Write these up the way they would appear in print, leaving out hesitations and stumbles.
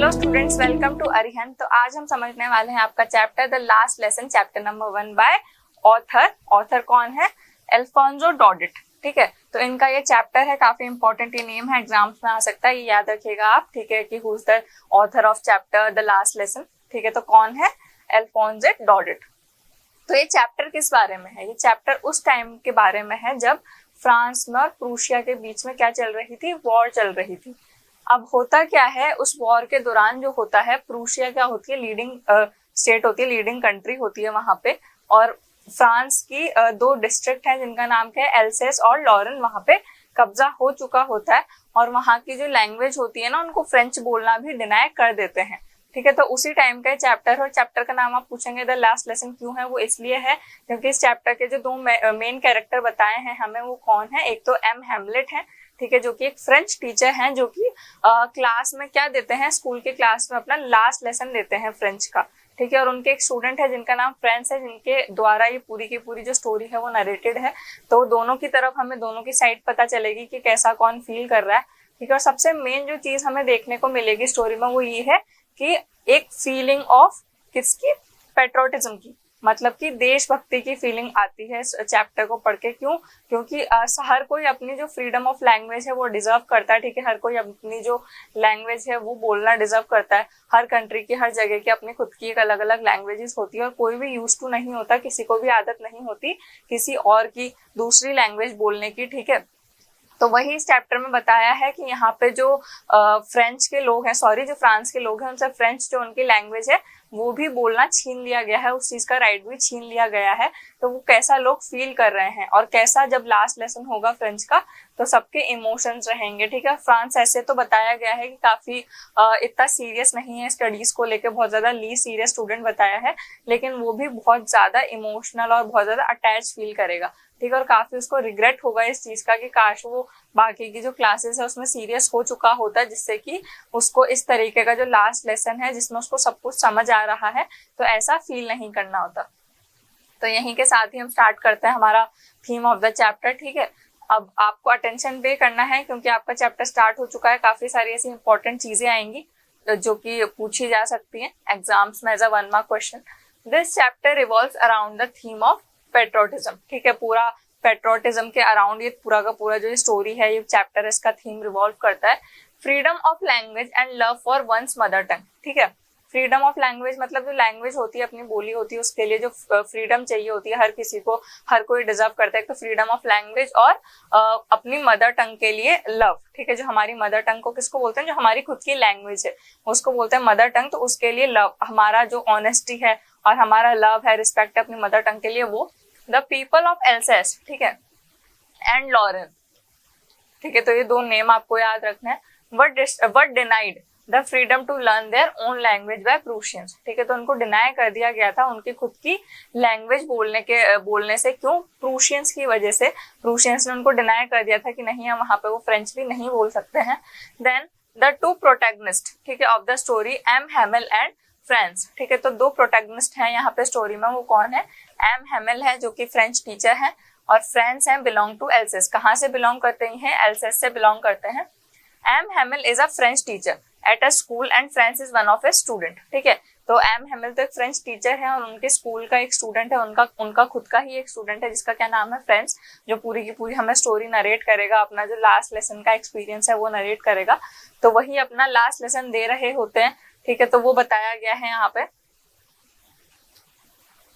Hello students, welcome to Arihant. तो आज हम समझने वाले हैं आपका chapter the last lesson, chapter number 1 by author. Author कौन है? Alphonse Daudet. ठीक है, तो इनका ये चैप्टर है, काफी इंपॉर्टेंट ये नेम है, एग्जाम्स में आ सकता है, ये याद रखिएगा आप। ठीक है, कि who is the author of chapter the last lesson. ठीक है, तो कौन है? अल्फोंसो डॉडेट। तो ये चैप्टर किस बारे में है? ये चैप्टर उस टाइम के बारे में है जब फ्रांस में और प्रूशिया के बीच में क्या चल रही थी? वॉर चल रही थी। अब होता क्या है, उस वॉर के दौरान जो होता है, प्रूशिया क्या होती है? लीडिंग स्टेट होती है, लीडिंग कंट्री होती है वहां पे। और फ्रांस की दो डिस्ट्रिक्ट है जिनका नाम क्या है? एल्सेस और लॉरेन। वहां पे कब्जा हो चुका होता है और वहां की जो लैंग्वेज होती है ना, उनको फ्रेंच बोलना भी डिनाई कर देते हैं। ठीक है, तो उसी टाइम का चैप्टर है। और चैप्टर का नाम आप पूछेंगे द लास्ट लेसन क्यों है? वो इसलिए है क्योंकि इस चैप्टर के जो दो मेन कैरेक्टर बताए हैं हमें, वो कौन है? एक तो एम हेमलेट है, ठीक है, जो कि एक फ्रेंच टीचर हैं, जो कि क्लास में क्या देते हैं? स्कूल के क्लास में अपना लास्ट लेसन देते हैं फ्रेंच का। ठीक है, और उनके एक स्टूडेंट है जिनका नाम फ्रेंस है, जिनके द्वारा ये पूरी की पूरी जो स्टोरी है वो नरेटेड है। तो दोनों की तरफ हमें दोनों की साइड पता चलेगी कि कैसा कौन फील कर रहा है। ठीक है, और सबसे मेन जो चीज हमें देखने को मिलेगी स्टोरी में वो ये है कि एक फीलिंग ऑफ किसकी? पेट्रोटिज्म की, मतलब कि देशभक्ति की फीलिंग आती है इस चैप्टर को पढ़ के। क्यों? क्योंकि हर कोई अपनी जो फ्रीडम ऑफ लैंग्वेज है वो डिजर्व करता है। ठीक है, हर कोई अपनी जो लैंग्वेज है वो बोलना डिजर्व करता है। हर कंट्री की, हर जगह की अपनी खुद की एक अलग अलग लैंग्वेजेस होती है और कोई भी यूज टू नहीं होता, किसी को भी आदत नहीं होती किसी और की दूसरी लैंग्वेज बोलने की। ठीक है, तो वही इस चैप्टर में बताया है कि यहाँ पे जो फ्रेंच के लोग हैं, सॉरी जो फ्रांस के लोग हैं, उनसे फ्रेंच जो उनकी लैंग्वेज है वो भी बोलना छीन लिया गया है, उस चीज का राइट भी छीन लिया गया है। तो वो कैसा लोग फील कर रहे हैं और कैसा जब लास्ट लेसन होगा फ्रेंच का तो सबके इमोशंस रहेंगे। ठीक है, फ्रांस ऐसे तो बताया गया है कि काफी इतना सीरियस नहीं है स्टडीज को लेके, बहुत ज्यादा लीस्ट सीरियस स्टूडेंट बताया है, लेकिन वो भी बहुत ज्यादा इमोशनल और बहुत ज्यादा अटैच फील करेगा। ठीक है, और काफी उसको रिग्रेट होगा इस चीज का कि काश वो बाकी की जो क्लासेस है उसमें सीरियस हो चुका होता, जिससे कि उसको इस तरीके का जो लास्ट लेसन है जिसमें उसको सब कुछ समझ आ रहा है तो ऐसा फील नहीं करना होता। तो यहीं के साथ ही हम स्टार्ट करते हैं हमारा थीम ऑफ द चैप्टर। ठीक है, अब आपको अटेंशन पे करना है क्योंकि आपका चैप्टर स्टार्ट हो चुका है। काफी सारी ऐसी इंपॉर्टेंट चीजें आएंगी जो कि पूछी जा सकती हैं एग्जाम्स में as a 1 mark question. This chapter revolves around the theme of patriotism. ठीक है, पूरा पेट्रोटिज्म के अराउंड ये पूरा का पूरा जो स्टोरी है, ये चैप्टर इसका थीम रिवॉल्व करता है। Freedom of language and love for one's mother tongue. ठीक है, फ्रीडम ऑफ लैंग्वेज मतलब जो लैंग्वेज होती है, अपनी बोली होती है, उसके लिए जो फ्रीडम चाहिए होती है हर किसी को, हर कोई डिजर्व करता है। तो फ्रीडम ऑफ लैंग्वेज और अपनी मदर टंग के लिए लव। ठीक है, जो हमारी मदर टंग को किसको बोलते हैं? जो हमारी खुद की लैंग्वेज है उसको बोलते हैं मदर टंग। तो उसके लिए लव, हमारा जो ऑनेस्टी है और हमारा लव है, रिस्पेक्ट है अपनी मदर टंग के लिए, वो द पीपल ऑफ एल्सेस, ठीक है, एंड लॉरेन। ठीक है, तो ये दो नेम आपको याद रखना है। What denied the freedom to learn their own language by Prussians. ठीक है, तो उनको डिनाई कर दिया गया था उनकी खुद की लैंग्वेज बोलने से। क्यों? प्रूशियंस की वजह से। प्रूशियंस ने उनको डिनाई कर दिया था कि नहीं, हम वहां पे वो फ्रेंच भी नहीं बोल सकते हैं। देन द टू प्रोटैगनिस्ट, ठीक है, of the story M Hamel and Franz. ठीक है, तो दो प्रोटैगनिस्ट हैं यहाँ पे स्टोरी में, वो कौन है? एम हेमल है जो कि फ्रेंच टीचर है, और फ्रेंस हैं बिलोंग टू एल्सेस। कहाँ से बिलोंग करते हैं? एल्सेस से बिलोंग करते हैं। M Hamel is a French teacher at a school and Franz is one of a student. ठीक है, तो एम हेमल तो एक फ्रेंच टीचर है और उनके स्कूल का एक स्टूडेंट है, उनका खुद का ही एक स्टूडेंट है जिसका क्या नाम है? फ्रेंस, जो पूरी की पूरी हमें स्टोरी नरेट करेगा, अपना जो लास्ट लेसन का एक्सपीरियंस है वो नरेट करेगा। तो वही अपना लास्ट लेसन दे रहे होते हैं। ठीक है, तो वो बताया गया है यहाँ पे।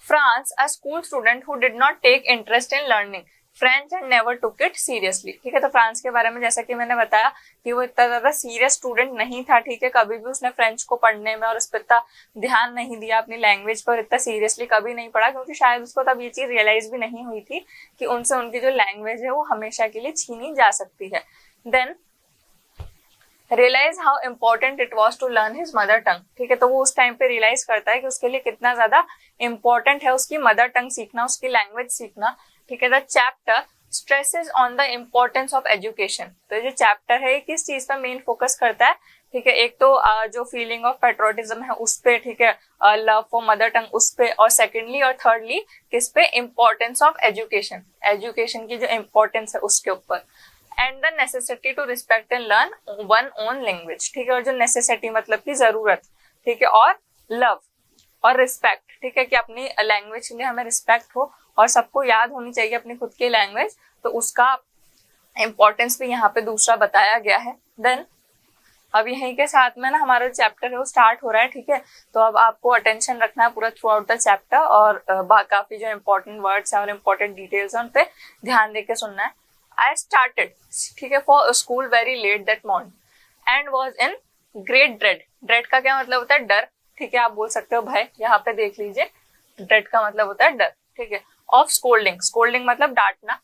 France, a school student who did not take interest in learning French and never took it seriously। ठीक है, तो फ्रांस के बारे में जैसा कि मैंने बताया कि वो इतना ज्यादा सीरियस स्टूडेंट नहीं था। ठीक है, कभी भी उसने फ्रेंच को पढ़ने में और उस पर इतना ध्यान नहीं दिया, अपनी लैंग्वेज पर इतना सीरियसली कभी नहीं पढ़ा, क्योंकि शायद उसको तब ये चीज रियलाइज भी नहीं हुई थी कि उनसे उनकी जो लैंग्वेज है वो हमेशा के लिए छीनी जा सकती है। Then realise how important it was to learn his mother tongue. ठीक है, तो वो उस टाइम पे रियलाइज करता है कि उसके लिए कितना ज्यादा इम्पोर्टेंट है उसकी मदर टंग सीखना, उसकी लैंग्वेज सीखना। ठीक है, the chapter stresses on the importance of education. तो जो चैप्टर है किस चीज पर मेन फोकस करता है? ठीक है, एक तो जो फीलिंग ऑफ पेट्रोटिज्म है उस पे, ठीक है, लव फॉर मदर टंग उस पे, और सेकेंडली और थर्डली किस पे? इम्पोर्टेंस ऑफ एजुकेशन, एजुकेशन की जो इम्पोर्टेंस है उसके ऊपर। And the necessity to respect and learn one own language, ठीक है। और जो नेसेसिटी मतलब की जरूरत, ठीक है, और लव और रिस्पेक्ट, ठीक है, कि अपनी लैंग्वेज के लिए हमें रिस्पेक्ट हो और सबको याद होनी चाहिए अपनी खुद की लैंग्वेज, तो उसका इम्पोर्टेंस भी यहाँ पे दूसरा बताया गया है। देन अब यहीं के साथ में ना हमारा चैप्टर है वो स्टार्ट हो रहा है, ठीक है। तो अब आपको अटेंशन रखना है पूरा थ्रू आउट द चैप्टर और काफी जो इम्पोर्टेंट वर्ड्स हैं और इम्पोर्टेंट डिटेल्स हैं उन पे ध्यान देके सुनना है। आई स्टार्टेड, ठीक है, for school very let that morning and was in great dread. Dread का क्या मतलब होता है? डर, ठीक है। आप बोल सकते हो भय, यहाँ पे देख लीजिए, ड्रेड का मतलब होता है डर, ठीक है। ऑफ स्कोल्डिंग, स्कोल्डिंग मतलब डांटना।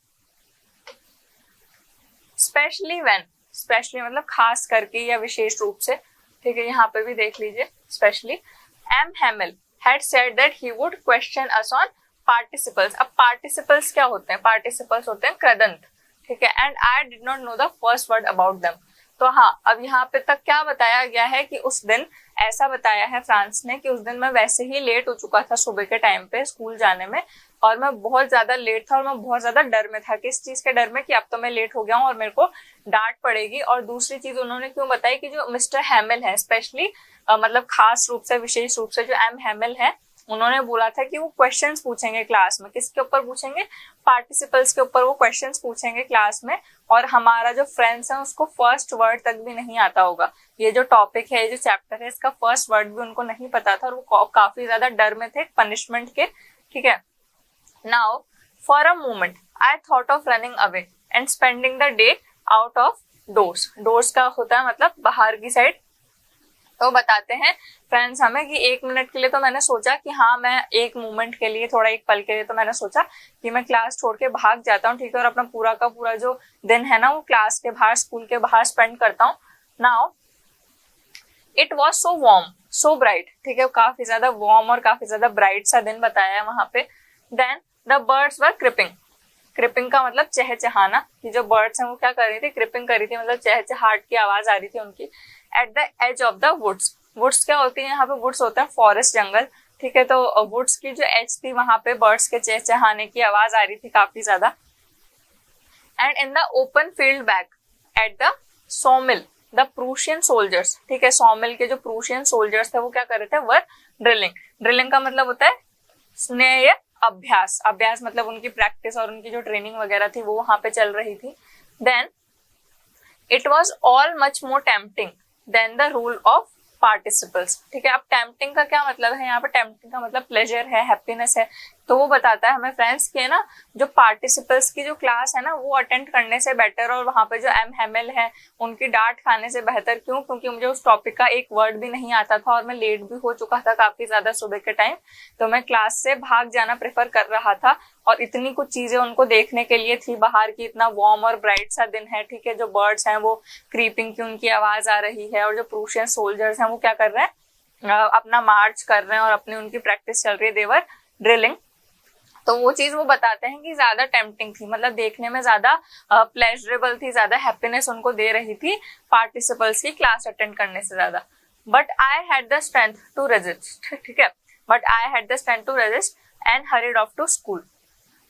स्पेशली व्हेन, स्पेशली मतलब खास करके या विशेष रूप से, ठीक है, यहाँ पे भी देख लीजिए specially. M Hamel had said that he would question us on participles. अब पार्टिसिपल्स क्या होते हैं? पार्टिसिपल्स होते हैं कृदंत, ठीक है। And I did not know the first word about them. तो हाँ, अब यहाँ पे तक क्या बताया गया है कि उस दिन ऐसा बताया है फ्रांस ने कि उस दिन मैं वैसे ही लेट हो चुका था सुबह के टाइम पे स्कूल जाने में, और मैं बहुत ज्यादा लेट था और मैं बहुत ज्यादा डर में था। किस चीज के डर में? कि अब तो मैं लेट हो गया हूँ और मेरे को डांट पड़ेगी। और दूसरी चीज उन्होंने क्यों बताई कि जो मिस्टर हैमिल है, स्पेशली मतलब खास रूप से, विशेष रूप से जो एम हैमिल है, उन्होंने बोला था कि वो क्वेश्चंस पूछेंगे क्लास में। किसके ऊपर पूछेंगे? पार्टिसिपल्स के ऊपर वो क्वेश्चंस पूछेंगे क्लास में। और हमारा जो फ्रेंड्स है उसको फर्स्ट वर्ड तक भी नहीं आता होगा। ये जो टॉपिक है, ये जो चैप्टर है, इसका फर्स्ट वर्ड भी उनको नहीं पता था और वो काफी ज्यादा डर में थे पनिशमेंट के, ठीक है। Now for a moment I thought of running away and spending the day out of doors. Doors का होता है मतलब बाहर की साइड। तो बताते हैं फ्रेंड्स हमें कि 1 मिनट के लिए तो मैंने सोचा कि हाँ, मैं एक मोमेंट के लिए, थोड़ा एक पल के लिए तो मैंने सोचा कि मैं क्लास छोड़ के भाग जाता हूँ, ठीक है, और अपना पूरा का पूरा जो दिन है ना वो क्लास के बाहर, स्कूल के बाहर स्पेंड करता हूँ। Now it was so warm so bright, ठीक है, काफी ज्यादा वार्म और काफी ज्यादा ब्राइट सा दिन बताया है वहां पे। Then the birds were creeping. Creeping का मतलब चहचहाना, कि जो बर्ड्स हैं वो क्या कर रही थी? क्रिपिंग कर रही थी, मतलब चहचहाट की आवाज आ रही थी उनकी। At the edge of the woods. Woods क्या होती है? यहाँ पे वुड्स होता है फॉरेस्ट, जंगल, ठीक है। तो वुड्स की जो एज थी वहां पे बर्ड्स के चहचहाने की आवाज आ रही थी काफी ज्यादा। And in the open field back at the सॉमिल the Prussian soldiers, ठीक है, सॉमिल के जो प्रूशियन सोल्जर्स थे वो क्या कर रहे थे? वर ड्रिलिंग। ड्रिलिंग का मतलब होता है स्नेह अभ्यास। अभ्यास मतलब उनकी प्रैक्टिस और उनकी जो ट्रेनिंग वगैरह थी वो वहां पे चल रही थी। Then it was all much more tempting than the rule of participles, ठीक है। अब टेम्पटिंग का क्या मतलब है? यहाँ पे टेम्पटिंग का मतलब प्लेजर है, हैप्पीनेस है। तो वो बताता है हमें फ्रेंड्स कि ना जो पार्टिसिपल्स की जो क्लास है ना वो अटेंड करने से बेटर और वहां पे जो एम हैमिल है उनकी डांट खाने से बेहतर। क्यों? क्योंकि मुझे उस टॉपिक का एक वर्ड भी नहीं आता था और मैं लेट भी हो चुका था काफी ज्यादा सुबह के टाइम। तो मैं क्लास से भाग जाना प्रेफर कर रहा था और इतनी कुछ चीजें उनको देखने के लिए थी बाहर की। इतना वार्म और ब्राइट सा दिन है, ठीक है, जो बर्ड्स हैं वो क्रीपिंग की उनकी आवाज आ रही है और जो प्रूशियन सोल्जर्स हैं वो क्या कर रहे हैं? अपना मार्च कर रहे हैं और अपनी उनकी प्रैक्टिस चल रही है, देवर ड्रिलिंग। तो वो चीज वो बताते हैं कि ज्यादा टेम्पटिंग थी, मतलब देखने में ज्यादा प्लेजरेबल थी, ज्यादा हैप्पीनेस उनको दे रही थी पार्टिसिपल्स की क्लास अटेंड करने से ज्यादा। But I had the strength to resist, ठीक है, but I had the strength to resist and hurried off to school,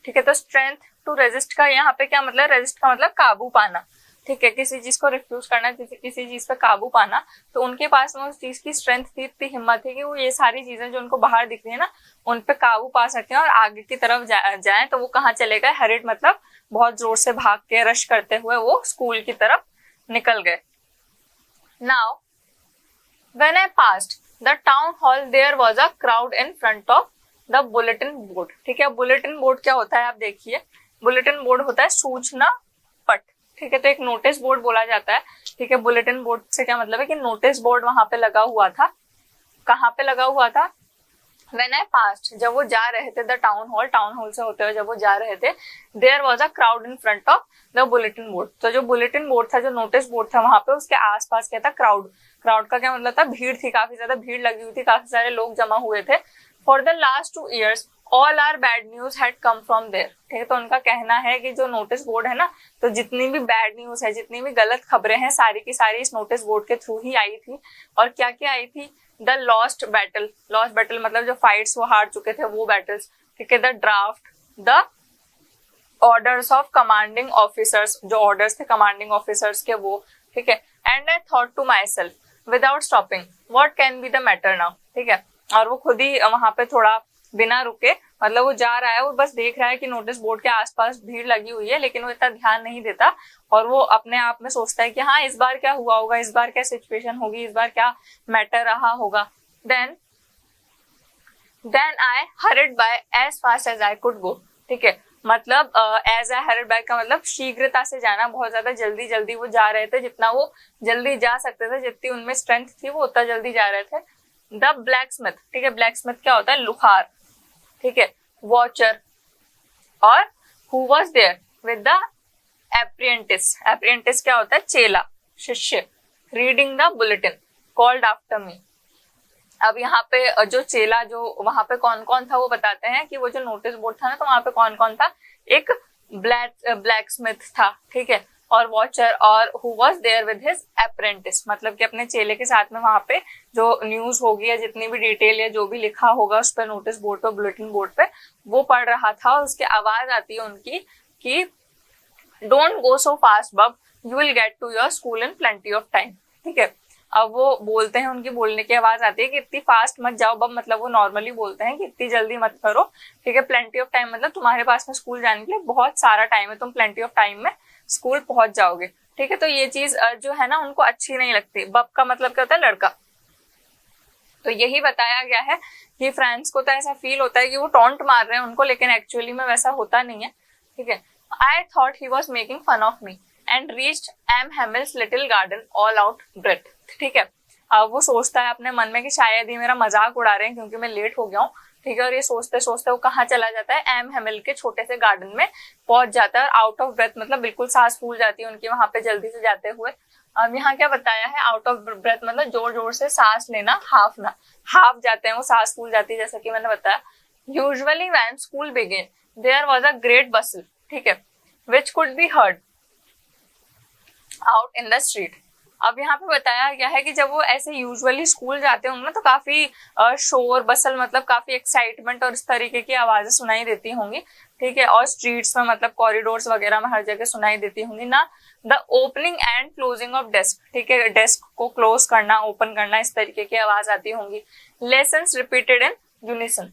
ठीक है। तो स्ट्रेंथ टू रेजिस्ट का यहाँ पे क्या मतलब? रेजिस्ट का मतलब काबू पाना, ठीक है, किसी चीज को रिफ्यूज करना, किसी चीज पे काबू पाना। तो उनके पास में उस चीज की स्ट्रेंथ थी, इतनी हिम्मत थी कि वो ये सारी चीजें जो उनको बाहर दिख रही है ना उन पे काबू पा सके और आगे की तरफ जाए। तो वो कहाँ चले गए? हरिड मतलब बहुत जोर से भाग के, रश करते हुए वो स्कूल की तरफ निकल गए। Now when I passed the town hall there was a crowd in front of the bulletin board, ठीक है। बुलेटिन बोर्ड क्या होता है? आप देखिए, बुलेटिन बोर्ड होता है सूचना पट, ठीक है। तो एक नोटिस बोर्ड बोला जाता है, ठीक है। बुलेटिन बोर्ड से क्या मतलब है? कि नोटिस बोर्ड वहां पे लगा हुआ था। कहाँ पे लगा हुआ था? When I passed, जब वो जा रहे थे द टाउन हॉल से होते हुए जब वो जा रहे थे, there was a crowd in front of the bulletin board. तो जो बुलेटिन बोर्ड था, जो नोटिस बोर्ड था, वहां पे उसके आसपास क्या था? क्राउड। क्राउड का क्या मतलब था? भीड़ थी, काफी ज्यादा भीड़ लगी हुई थी, काफी सारे लोग जमा हुए थे। For the last 2 years all our bad news had come from there, ठीक है। तो उनका कहना है कि जो नोटिस बोर्ड है ना, तो जितनी भी बैड न्यूज है, जितनी भी गलत खबरें हैं, सारी की सारी इस नोटिस बोर्ड के थ्रू ही आई थी। और क्या क्या आई थी? The lost battle, lost battle मतलब जो फाइट्स वो हार चुके थे वो बैटल्स, ठीक है। The draft, the orders of commanding officers, जो ऑर्डर्स थे कमांडिंग ऑफिसर्स के वो, ठीक है। And I thought to myself without stopping what can be the matter now, ठीक है। और वो खुद ही वहां पे थोड़ा बिना रुके, मतलब वो जा रहा है, वो बस देख रहा है कि नोटिस बोर्ड के आसपास भीड़ लगी हुई है, लेकिन वो इतना ध्यान नहीं देता और वो अपने आप में सोचता है कि हाँ इस बार क्या हुआ होगा, इस बार क्या सिचुएशन होगी, इस बार क्या मैटर रहा होगा। Then I hurried by as fast as I could go, ठीक है। मतलब एज आई हरिड बाय का मतलब शीघ्रता से जाना, बहुत ज्यादा जल्दी जल्दी वो जा रहे थे, जितना वो जल्दी जा सकते थे, जितनी उनमें स्ट्रेंथ थी वो उतना जल्दी जा रहे थे। द ब्लैक स्मिथ, ठीक है, ब्लैक स्मिथ क्या होता है, लुहार, ठीक है, वॉचर, और who was there with the apprentice, apprentice क्या होता है, चेला, शिष्य, reading the bulletin called after me. अब यहाँ पे जो चेला जो वहां पे कौन कौन था वो बताते हैं कि वो जो नोटिस बोर्ड था ना, तो वहां पे कौन कौन था, एक ब्लैक स्मिथ था, ठीक है, और वॉचर, और who was there with his apprentice, मतलब कि अपने चेले के साथ में वहां पे जो न्यूज होगी या जितनी भी डिटेल या जो भी लिखा होगा उस पर नोटिस बोर्ड पे, बुलेटिन बोर्ड पे, वो पढ़ रहा था। और उसकी आवाज आती है उनकी कि don't go so fast bub, you will get to your school in plenty of time, ठीक है। अब वो बोलते हैं, उनकी बोलने की आवाज आती है कि इतनी फास्ट मत जाओ बब, मतलब वो नॉर्मली बोलते हैं कि इतनी जल्दी मत करो, ठीक है। प्लेंटी ऑफ टाइम मतलब तुम्हारे पास में स्कूल जाने के लिए बहुत सारा टाइम है, तुम प्लेंटी ऑफ टाइम में स्कूल पहुंच जाओगे, ठीक है। तो ये चीज जो है ना उनको अच्छी नहीं लगती। बब का मतलब क्या होता है, लड़का। तो यही बताया गया है कि फ्रेंड्स को तो ऐसा फील होता है कि वो टॉन्ट मार रहे हैं उनको, लेकिन एक्चुअली में वैसा होता नहीं है, ठीक है। I thought he was making fun of me and reached M Hamel's little garden all out breath, ठीक है। अब वो सोचता है अपने मन में कि शायद ही मेरा मजाक उड़ा रहे हैं क्योंकि मैं लेट हो गया हूँ, ठीक है। और ये सोचते सोचते वो कहाँ चला जाता है, एम हेमिल के छोटे से गार्डन में पहुंच जाता है। और आउट ऑफ ब्रेथ मतलब बिल्कुल सांस फूल जाती है उनकी वहां पे जल्दी से जाते हुए। अब यहाँ क्या बताया है, आउट ऑफ ब्रेथ मतलब जोर जोर से सांस लेना, हाफ जाते हैं वो, सांस फूल जाती है, जैसा कि मैंने बताया। Usually when school begin there was a great bustle, ठीक है, which could be heard out in the street. अब यहाँ पे बताया गया है कि जब वो ऐसे यूजुअली स्कूल जाते होंगे ना, तो काफी शोर बसल, मतलब काफी एक्साइटमेंट और इस तरीके की आवाजें सुनाई देती होंगी, ठीक है। और स्ट्रीट्स में मतलब कॉरिडोर्स वगैरह में हर जगह सुनाई देती होंगी ना। The opening and closing of desk, ठीक है, डेस्क को क्लोज करना, ओपन करना, इस तरीके की आवाज आती होंगी। Lessons repeated in unison,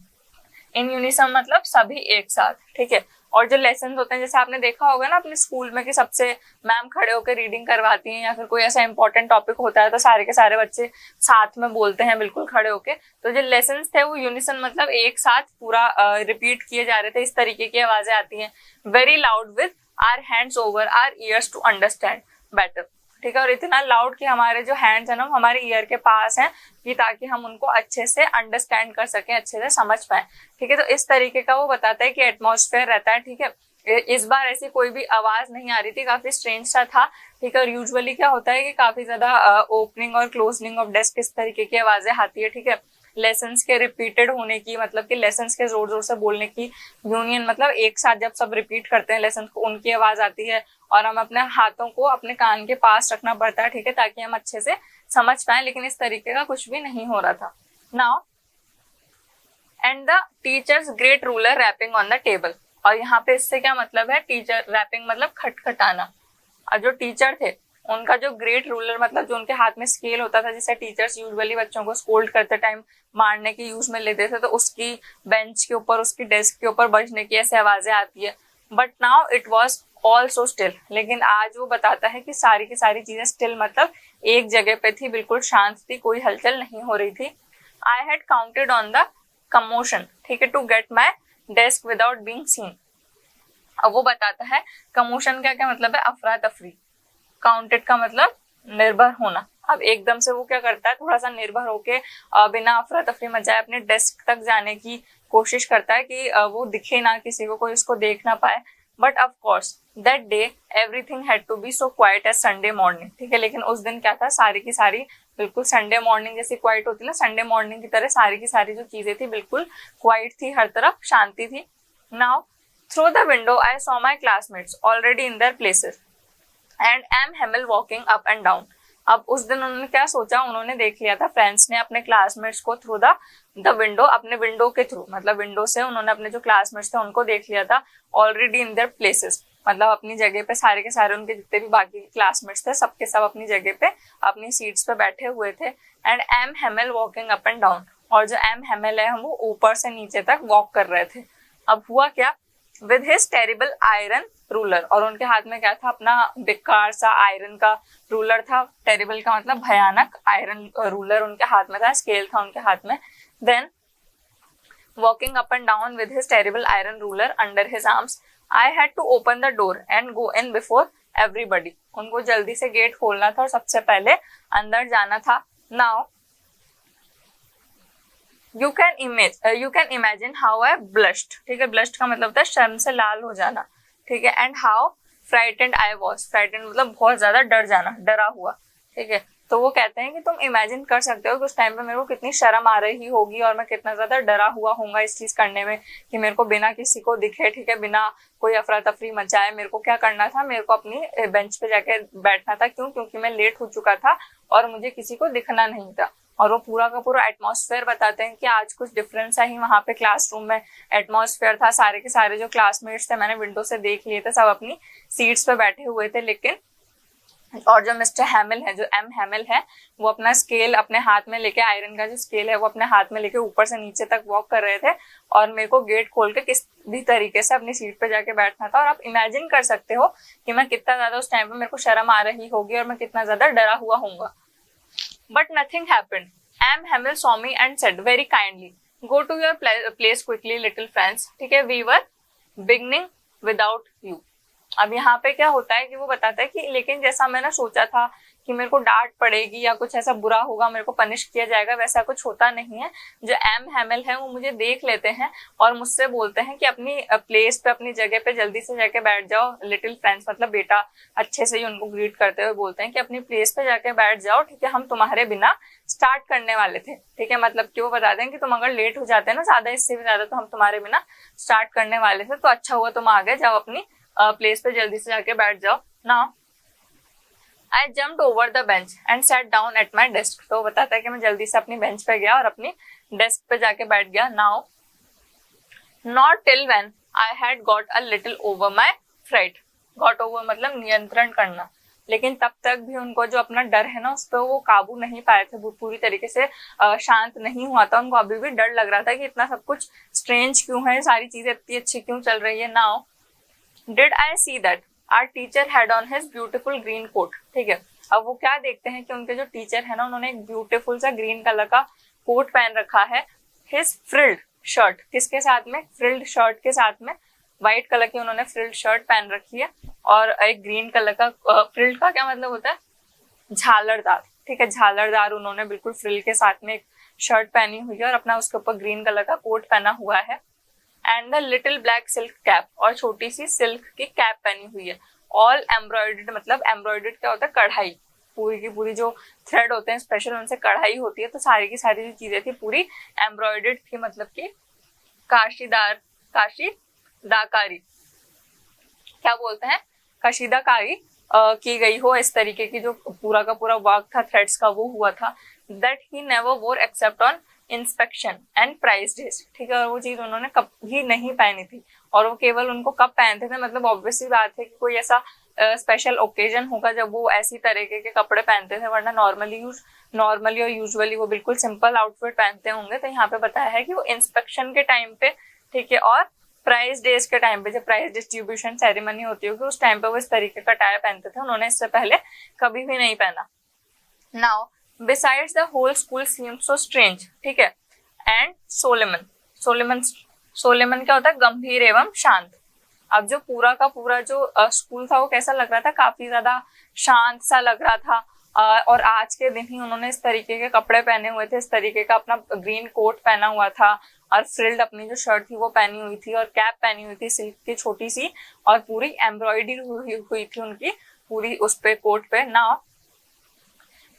in unison मतलब सभी एक साथ, ठीक है। और जो लेसन होते हैं, जैसे आपने देखा होगा ना अपने स्कूल में कि सबसे मैम खड़े होकर रीडिंग करवाती हैं, या फिर कोई ऐसा इंपॉर्टेंट टॉपिक होता है तो सारे के सारे बच्चे साथ में बोलते हैं बिल्कुल खड़े होके। तो जो लेसन थे वो यूनिसन मतलब एक साथ पूरा रिपीट किए जा रहे थे, इस तरीके की आवाजें आती हैं। Very loud with our hands over our ears to understand better, ठीक है। और इतना लाउड कि हमारे जो हैंड्स है ना हमारे ईयर के पास हैं, कि ताकि हम उनको अच्छे से अंडरस्टैंड कर सकें, अच्छे से समझ पाए, ठीक है। तो इस तरीके का वो बताता है कि एटमॉस्फेयर रहता है, ठीक है। इस बार ऐसी कोई भी आवाज नहीं आ रही थी, काफी स्ट्रेंज सा था, ठीक है। और यूजुअली क्या होता है कि काफी ज्यादा ओपनिंग और क्लोजिंग ऑफ डेस्क इस तरीके की आवाजें आती है, ठीक है। लेसन्स के रिपीटेड होने की मतलब कि लेसन्स के जोर जोर से बोलने की, यूनियन मतलब एक साथ जब सब रिपीट करते हैं लेसन को, उनकी आवाज आती है। और हम अपने हाथों को अपने कान के पास रखना पड़ता है, ठीक है, ताकि हम अच्छे से समझ पाए, लेकिन इस तरीके का कुछ भी नहीं हो रहा था। Now and the teacher's great ruler rapping on the table. और यहाँ पे इससे क्या मतलब है, टीचर रैपिंग मतलब खटखटाना। और जो टीचर थे उनका जो ग्रेट रूलर मतलब जो उनके हाथ में स्केल होता था, जिससे टीचर्स यूजुअली बच्चों को स्कोल्ड करते टाइम मारने के यूज में लेते थे, तो उसकी बेंच के ऊपर, उसकी डेस्क के ऊपर बजने की ऐसे आवाजें आती है। But now it was also still, लेकिन आज वो बताता है कि सारी की सारी चीजें स्टिल मतलब एक जगह पे थी, बिल्कुल शांत थी, कोई हलचल नहीं हो रही थी। I had counted on the commotion, ठीक है, to get my desk without being seen. अब वो बताता है कमोशन का क्या मतलब है, अफरा तफरी। काउंटेड का मतलब निर्भर होना। अब एकदम से वो क्या करता है, थोड़ा सा निर्भर होके बिना अफरा तफरी मचाए अपने डेस्क तक जाने की कोशिश करता है कि वो दिखे ना किसी को, कोई उसको देख ना पाए। But of course that day everything had to be so quiet as Sunday morning, ठीक है। लेकिन उस दिन क्या था, सारी की सारी बिल्कुल संडे मॉर्निंग जैसी क्वाइट होती ना, संडे मॉर्निंग की तरह सारी की सारी जो चीजें थी बिल्कुल क्वाइट थी, हर तरफ शांति थी। Now through the window I saw my classmates already in their places and M Hamel walking up and down. अब उस दिन उन्होंने क्या सोचा, उन्होंने देख लिया था फ्रेंड्स ने अपने क्लासमेट्स को थ्रू द विंडो, अपने विंडो के थ्रू, मतलब विंडो से उन्होंने अपने जो क्लासमेट्स थे उनको देख लिया था ऑलरेडी इन देयर प्लेसेस, मतलब अपनी जगह पे सारे के सारे उनके जितने भी बाकी क्लासमेट्स थे सबके सब अपनी जगह पे अपनी सीट्स पे बैठे हुए थे। And M Hamel walking up and down, और जो एम हेमल है वो ऊपर से नीचे तक वॉक कर रहे थे। अब हुआ क्या, with his terrible iron ruler, और उनके हाथ में क्या था, अपना बेकार सा आयरन का रूलर था। टेरिबल का मतलब भयानक, आयरन रूलर उनके हाथ में था, स्केल था उनके हाथ में। Then walking up and down with his terrible iron ruler under his arms, I had to open the door and go in before everybody, उनको जल्दी से गेट खोलना था और सबसे पहले अंदर जाना था। Now you can imagine how I blushed, ठीक है, ब्लश्ड का मतलब होता है शर्म से लाल हो जाना, ठीक है, and how frightened I was, frightened मतलब बहुत ज्यादा डर जाना, डरा हुआ, ठीक है। तो वो कहते हैं कि तुम इमेजिन कर सकते हो कि उस टाइम पे मेरे को कितनी शर्म आ रही होगी और मैं कितना ज्यादा डरा हुआ होऊंगा इस चीज करने में, कि मेरे को बिना किसी को दिखे, ठीक है, बिना कोई अफरा तफरी मचाए मेरे को क्या करना था, मेरे को अपनी बेंच पे जाके बैठना था। क्यों? क्योंकि मैं लेट हो चुका था और मुझे किसी को दिखना नहीं था। और वो पूरा का पूरा एटमॉस्फेयर बताते हैं कि आज कुछ डिफरेंस है ही वहां पे क्लासरूम में एटमॉस्फेयर था। सारे के सारे जो क्लासमेट्स थे मैंने विंडो से देख लिए थे, सब अपनी सीट्स पे बैठे हुए थे, लेकिन और जो मिस्टर हैमिल है, जो एम हैमिल है, वो अपना स्केल अपने हाथ में लेके, आयरन का जो स्केल है वो अपने हाथ में लेके ऊपर से नीचे तक वॉक कर रहे थे और मेरे को गेट खोल के किस भी तरीके से अपनी सीट पे जाके बैठना था। और आप इमेजिन कर सकते हो कि मैं कितना ज्यादा उस टाइम पे मेरे को शर्म आ रही होगी और मैं कितना ज्यादा डरा हुआ होऊंगा। But nothing happened. M Hamel saw me and said very kindly, go to your place quickly little friends, ठीक है, we were beginning without you. अब यहाँ पे क्या होता है कि वो बताता है कि लेकिन जैसा मैंने सोचा था कि मेरे को डांट पड़ेगी या कुछ ऐसा बुरा होगा, मेरे को पनिश किया जाएगा, वैसा कुछ होता नहीं है। जो एम हैमिल है वो मुझे देख लेते हैं और मुझसे बोलते हैं कि अपनी प्लेस पे, अपनी जगह पे जल्दी से जाके बैठ जाओ लिटिल फ्रेंड्स, मतलब बेटा, अच्छे से ही उनको ग्रीट करते हुए बोलते हैं कि अपनी प्लेस पे जाके बैठ जाओ, ठीक है, हम तुम्हारे बिना स्टार्ट करने वाले थे, ठीक है, मतलब कि वो बताते हैं कि तुम अगर लेट हो जाते हैं ना ज्यादा, इससे भी ज्यादा, तो हम तुम्हारे बिना स्टार्ट करने वाले थे, तो अच्छा हुआ तुम आ गए, जाओ अपनी प्लेस पे जल्दी से जाके बैठ जाओ। Now I jumped over the bench and sat down at my desk, तो बताता है कि मैं जल्दी से अपनी बेंच पे गया और अपनी डेस्क पे जाके बैठ गया। Now not till when I had got a little over my fright, got over मतलब नियंत्रण करना, लेकिन तब तक भी उनको जो अपना डर है ना उस पर वो काबू नहीं पाए थे, वो पूरी तरीके से शांत नहीं हुआ था, उनको अभी भी डर लग रहा था कि इतना सब कुछ स्ट्रेंज क्यों है, सारी चीजें इतनी अच्छी क्यों चल रही है। Now Did I see that our teacher had on his beautiful green coat, ठीक है, अब वो क्या देखते हैं कि उनके जो टीचर है ना उन्होंने एक ब्यूटीफुल सा ग्रीन कलर का कोट पहन रखा है। His frilled शर्ट, किसके साथ में, फ्रिल्ड शर्ट के साथ में, व्हाइट कलर की उन्होंने फ्रिल्ड शर्ट पहन रखी है और एक ग्रीन कलर का, फ्रिल्ड का क्या मतलब होता है, झालरदार, ठीक है, झालरदार उन्होंने बिल्कुल फ्रिल के साथ में एक शर्ट पहनी हुई है और अपना उसके ऊपर ग्रीन कलर का कोट पहना हुआ है। And the little black silk cap, और छोटी सी सिल्क की कैप पहनी हुई है। ऑल एम्ब्रॉयडर्ड, मतलब एम्ब्रॉयडर्ड क्या होता है, कढ़ाई, पूरी की पूरी जो थ्रेड होते हैं स्पेशल उनसे कढ़ाई होती है, तो सारी की सारी जो चीजें थी पूरी एम्ब्रॉयडर्ड थी, मतलब कि काशीदाकारी, क्या बोलते हैं, कशीदाकारी की गई हो, इस तरीके की जो पूरा का पूरा वर्क था थ्रेड्स का वो हुआ था। दैट ही नेवर वोर except on inspection and price days, ठीक है, और वो चीज उन्होंने कभी नहीं पहनी थी, और वो केवल उनको कब पहनते थे, मतलब ऑब्वियसली बात है कि कोई ऐसा स्पेशल ओकेजन होगा जब वो ऐसी तरीके के कपड़े पहनते थे, वरना नॉर्मली और यूजुअली वो बिल्कुल सिंपल आउटफिट पहनते होंगे। तो यहाँ पे बताया है कि वो इंस्पेक्शन के टाइम पे, ठीक है, और प्राइस डेज के टाइम पे, जब प्राइस डिस्ट्रीब्यूशन सेरेमनी होती होगी उस टाइम पे वो इस तरीके का टायर पहनते थे, उन्होंने इससे पहले कभी भी नहीं पहना। Now Besides the whole school seemed so strange, ठीक है, and सोलेमन क्या होता है, गंभीर एवं शांत। अब जो पूरा का पूरा जो स्कूल था वो कैसा लग रहा था, काफी ज्यादा शांत सा लग रहा था, और आज के दिन ही उन्होंने इस तरीके के कपड़े पहने हुए थे, इस तरीके का अपना ग्रीन कोट पहना हुआ था और फ्रिल्ड अपनी जो शर्ट थी वो पहनी हुई थी और कैप पहनी हुई थी सिल्क की छोटी सी, और पूरी एम्ब्रॉयडरी हुई थी उनकी पूरी उस पे कोट पे। ना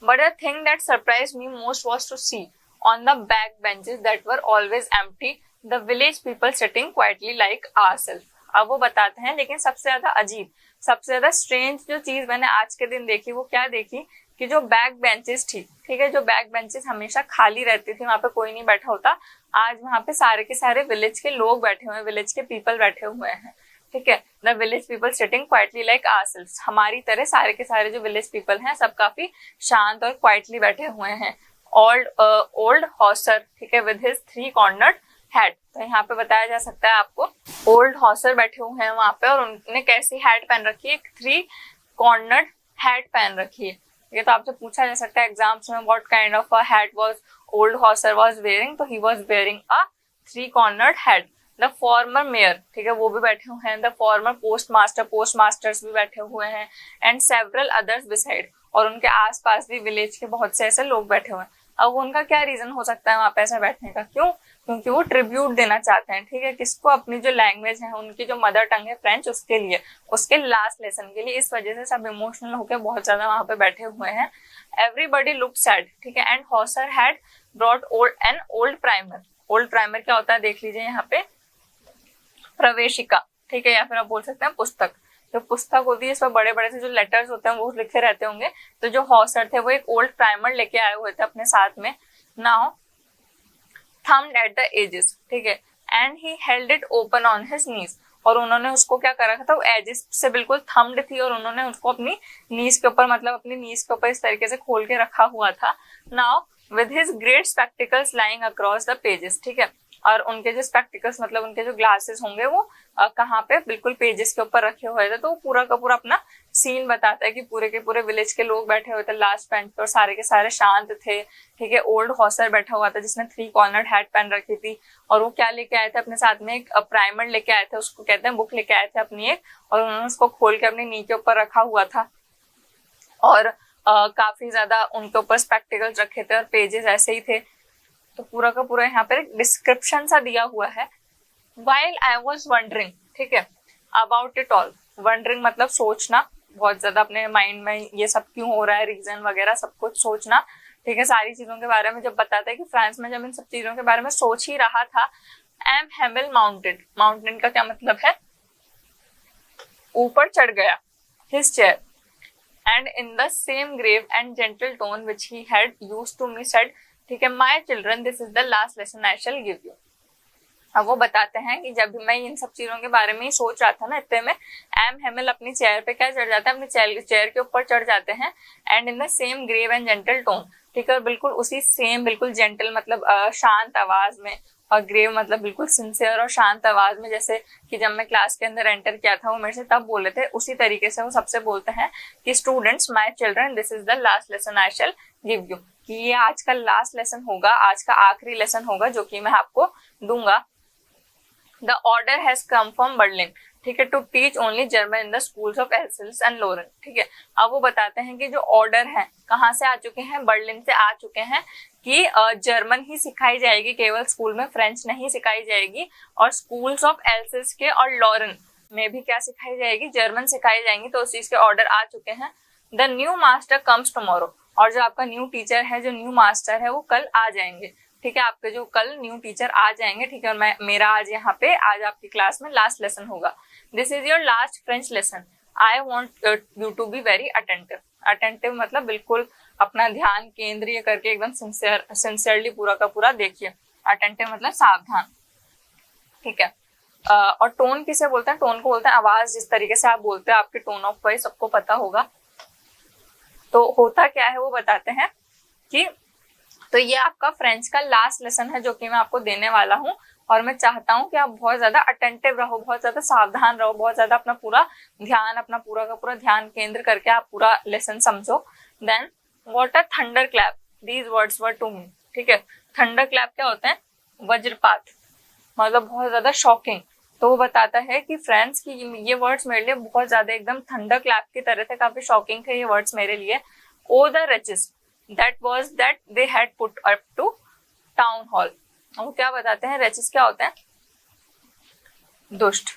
But the thing that surprised me most was to see on the back benches that were always empty the village people sitting quietly like ourselves. अब वो बताते हैं, लेकिन सबसे ज्यादा अजीब सबसे ज्यादा स्ट्रेंज जो चीज मैंने आज के दिन देखी वो क्या देखी कि जो बैक बेंचेस थी, ठीक है, जो बैक बेंचेस हमेशा खाली रहती थी, वहां पे कोई नहीं बैठा होता, आज वहां पे सारे के सारे विलेज के लोग बैठे हुए हैं, विलेज के पीपल बैठे हुए हैं, ठीक है। The village people sitting quietly like ourselves, हमारी तरह सारे के सारे जो विलेज पीपल हैं सब काफी शांत और क्वाइटली बैठे हुए हैं। ओल्ड हॉसर, ठीक है, विद हिज 3 कॉर्नर्ड हैट, तो यहाँ पे बताया जा सकता है आपको ओल्ड हॉसर बैठे हुए हैं वहां पे और उन्होंने कैसी हैट पहन रखी है, 3 कॉर्नर्ड हैट पहन रखी है। ये तो आपसे पूछा जा सकता है एग्जाम्स में, what kind of a hat was old Hauser वाज वेयरिंग, तो he was wearing a 3 cornered hat. The former mayor, ठीक है, वो भी बैठे हुए हैं। द फॉर्मर पोस्टमास्टर्स भी बैठे हुए हैं एंड सेवरल अदर्स बिसाइड, और उनके आसपास भी विलेज के बहुत से ऐसे लोग बैठे हुए हैं। अब उनका क्या रीजन हो सकता है वहां पे ऐसा बैठने का, क्यों? क्योंकि वो ट्रिब्यूट देना चाहते हैं, ठीक है, किसको? अपनी जो लैंग्वेज है, उनकी जो मदर टंग है फ्रेंच, उसके लिए, उसके लास्ट लेसन के लिए। इस वजह से सब इमोशनल होकर बहुत ज्यादा वहां पे बैठे हुए हैं। एवरीबडी लुक्ड सैड, ठीक है, and Hauser had brought old primer. Old primer क्या होता है देख लीजिए यहाँ पे, प्रवेशिका, ठीक है, या फिर आप बोल सकते हैं पुस्तक। जो पुस्तक होती है, इसमें बड़े बड़े से जो लेटर्स होते हैं वो लिखे रहते होंगे, तो जो हॉसर थे वो एक ओल्ड प्राइमर लेके आए हुए थे अपने साथ में। Now thumbed at the edges, ठीक है, and he held it open on his knees, और उन्होंने उसको क्या कर रखा था, वो एजेस से बिल्कुल थम्ड थी और उन्होंने उसको अपनी नीज के ऊपर, मतलब अपनी नीज के ऊपर इस तरीके से खोल के रखा हुआ था। Now with his great spectacles lying across the pages, ठीक है, और उनके जो स्पेक्टिकल्स मतलब उनके जो ग्लासेस होंगे वो कहाँ पे, बिल्कुल पेजेस के ऊपर रखे हुए थे। तो पूरा का पूरा अपना सीन बताता है कि पूरे के पूरे विलेज के लोग बैठे हुए थे लास्ट बेंच पे और सारे के सारे शांत थे, ठीक है। ओल्ड हॉसर बैठा हुआ था जिसने 3 कॉर्नर्ड हैट पहन रखी थी, और वो क्या लेके आए थे अपने साथ में, एक प्राइमर लेके आए थे, उसको कहते हैं बुक लेके आए थे अपनी एक, और उन्होंने उसको खोल के अपनी नी के ऊपर रखा हुआ था, और काफी ज्यादा उनके ऊपर स्पेक्टिकल्स रखे थे और पेजेस ऐसे ही थे। तो पूरा का पूरा यहाँ पर डिस्क्रिप्शन सा दिया हुआ है। While I was wondering, ठीक है, about it all, wondering मतलब सोचना, बहुत ज्यादा अपने माइंड में ये सब क्यों हो रहा है, रीजन वगैरह सब कुछ सोचना, ठीक है, सारी चीजों के बारे में जब बताता है कि फ्रांस में जब इन सब चीजों के बारे में सोच ही रहा था, एम हेमिल माउंटेन, माउंटेन का क्या मतलब है, ऊपर चढ़ गया, his chair, and in the same grave and gentle tone which he had used to me said, ठीक है, my children, this is the last lesson I shall give you। अब वो बताते हैं कि जब मैं इन सब चीजों के बारे में ही सोच रहा था ना, इतने में एम हेमिल अपनी चेयर पे क्या चढ़ जाते हैं, अपनी चेयर के ऊपर चढ़ जाते हैं, and in the same grave and gentle tone, ठीक है, और बिल्कुल उसी सेम, बिल्कुल जेंटल मतलब शांत आवाज में, और ग्रेव मतलब बिल्कुल सिंसियर और शांत आवाज में, जैसे कि जब मैं क्लास के अंदर एंटर किया था वो मेरे से तब बोले थे, उसी तरीके से वो सबसे बोलते हैं कि students, my children, this is the last lesson I shell give you, कि ये आज का लास्ट लेसन होगा, आज का आखिरी लेसन होगा जो कि मैं आपको दूंगा। The order has come from Berlin, ठीक है, to teach only German in the schools of Alsace and Lorraine, ठीक है। अब वो बताते हैं कि जो ऑर्डर है कहाँ से आ चुके हैं, बर्लिन से आ चुके हैं, कि जर्मन ही सिखाई जाएगी, केवल स्कूल में फ्रेंच नहीं सिखाई जाएगी, और स्कूल्स ऑफ एल्सेस के और लॉरेन में भी क्या सिखाई जाएगी, जर्मन सिखाई जाएंगी, तो उस चीज के ऑर्डर आ चुके हैं। The new master comes tomorrow, और जो आपका न्यू टीचर है, जो न्यू मास्टर है, वो कल आ जाएंगे, ठीक है, आपके जो कल न्यू टीचर आ जाएंगे, ठीक है, और मेरा आज यहाँ पे आज आपकी क्लास में लास्ट लेसन होगा। This is your last French lesson, I want you to be very attentive. Attentive मतलब बिल्कुल अपना ध्यान केंद्रीय करके एकदम सिंसियरली पूरा का पूरा देखिए। अटेंटिव मतलब सावधान, ठीक है। और टोन किसे बोलते हैं, टोन को बोलते हैं आवाज, जिस तरीके से आप बोलते हैं, आपके टोन ऑफ वॉइस सबको पता होगा। तो होता क्या है वो बताते हैं कि तो ये आपका फ्रेंच का लास्ट लेसन है जो कि मैं आपको देने वाला हूँ, और मैं चाहता हूँ कि आप बहुत ज्यादा अटेंटिव रहो, बहुत ज्यादा सावधान रहो, बहुत ज्यादा अपना पूरा ध्यान, अपना पूरा का पूरा ध्यान केंद्र करके आप पूरा लेसन समझो। Then what a thunder clap, these words were to me, ठीक है। थंडर क्लैप क्या होते हैं, वज्रपात, मतलब बहुत ज्यादा शॉकिंग। तो वो बताता है कि फ्रेंड्स की ये वर्ड्स मेरे लिए बहुत ज्यादा एकदम थंडर क्लैप की तरह थे, काफी शॉकिंग थे ये वर्ड्स मेरे लिए। Oh the wretches that was that they had put up to town hall, वो क्या बताते हैं, रिचेस क्या होते हैं, दुष्ट,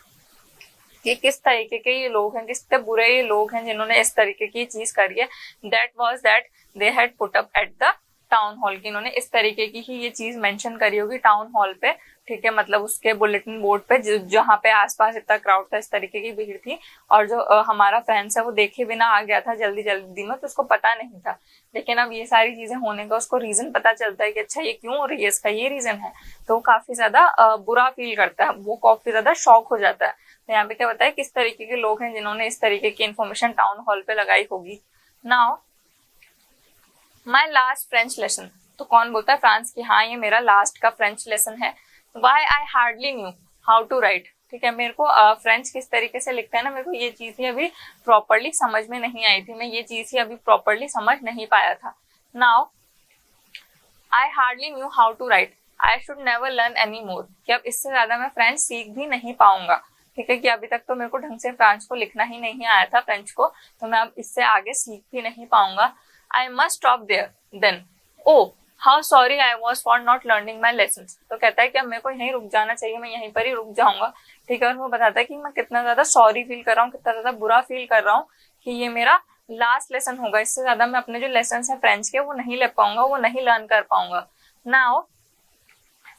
ये किस तरीके के ये लोग हैं, किस बुरे ये लोग हैं जिन्होंने इस तरीके की चीज करी है। that was that they had put up at the town hall की, इन्होंने इस तरीके की ही ये चीज मेंशन करी होगी टाउन हॉल पे, ठीक है, मतलब उसके बुलेटिन बोर्ड पे जहाँ पे आसपास इतना क्राउड था, इस तरीके की भीड़ थी, और जो हमारा फ्रेंड्स है वो देखे बिना आ गया था जल्दी जल्दी में, तो उसको पता नहीं था। लेकिन अब ये सारी चीजें होने का उसको रीजन पता चलता है कि अच्छा ये क्यों हो रही है, इसका ये रीजन है, तो वो काफी ज्यादा बुरा फील करता है, वो काफी ज्यादा शॉक हो जाता है। तो यहाँ पे क्या बताया किस तरीके के लोग हैं जिन्होंने इस तरीके की इन्फॉर्मेशन टाउन हॉल पे लगाई होगी। Now my last French lesson, तो कौन बोलता है, फ्रांस की, हाँ ये मेरा लास्ट का फ्रेंच लेसन है। Why I hardly knew how to write, ठीक है, मेरे को फ्रेंच किस तरीके से लिखते हैं ना, मेरे को ये चीज ही अभी प्रॉपरली समझ में नहीं आई थी, मैं ये चीज ही अभी प्रॉपरली समझ नहीं पाया था। Now I hardly knew how to write, I should never learn any more, कि अब इससे ज्यादा मैं फ्रेंच सीख भी नहीं पाऊंगा, ठीक है, कि अभी तक तो मेरे को ढंग से फ्रेंच को लिखना ही नहीं आया था फ्रेंच को, तो मैं अब इससे आगे सीख भी नहीं पाऊंगा। I must stop there then, oh how sorry I was for not learning my lesson, तो कहता है कि अब मेरे को यहीं रुक जाना चाहिए, मैं यहीं पर ही रुक जाऊंगा, ठीक है, और वो बताता है कि मैं कितना ज्यादा सॉरी फील कर रहा हूँ, कितना ज्यादा बुरा फील कर रहा हूँ कि ये मेरा लास्ट लेसन होगा, इससे ज्यादा मैं अपने जो लेसन है फ्रेंच के वो नहीं ले पाऊंगा, वो नहीं लर्न कर पाऊंगा। Now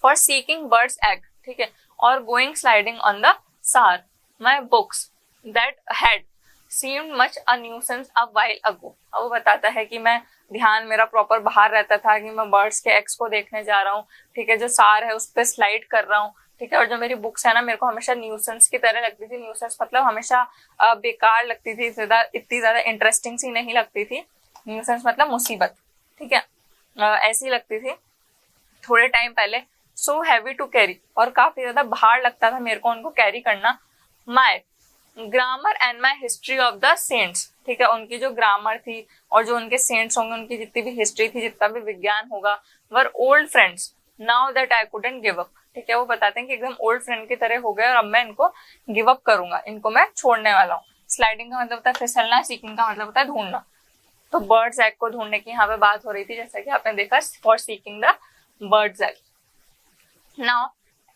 for seeking birds egg, ठीक है, और गोइंग स्लाइडिंग ऑन द सार, my books that had seemed much a nuisance a while ago, अब वो बताता है कि मैं ध्यान मेरा प्रॉपर बाहर रहता था कि मैं बर्ड्स के एग्स को देखने जा रहा हूँ, ठीक है, जो सार है उस पर स्लाइड कर रहा हूँ, ठीक है, और जो मेरी बुक्स है ना मेरे को हमेशा न्यूसेंस की तरह लगती थी, न्यूसेंस मतलब हमेशा बेकार लगती थी, इतनी ज्यादा इंटरेस्टिंग सी नहीं लगती थी, न्यूसेंस मतलब मुसीबत, ठीक है, ऐसी लगती थी थोड़े टाइम पहले। सो हैवी टू कैरी, और काफी ज्यादा भार लगता था मेरे को उनको कैरी करना। My grammar and my history of the saints, ठीक है, उनकी जो ग्रामर थी और जो उनके सेंट्स होंगे, उनकी जितनी भी हिस्ट्री थी, जितना भी विज्ञान होगा, were old friends now that I couldn't give up, ठीक है, वो बताते हैं कि एकदम ओल्ड फ्रेंड की तरह हो गए और अब मैं इनको गिव अप करूंगा, इनको मैं छोड़ने वाला हूँ। स्लाइडिंग का मतलब होता है फिसलना, सीकिंग का मतलब होता है ढूंढना, तो बर्ड्स एग को ढूंढने की यहाँ पे बात हो रही थी, जैसा कि आपने देखा, for seeking the birds egg. Now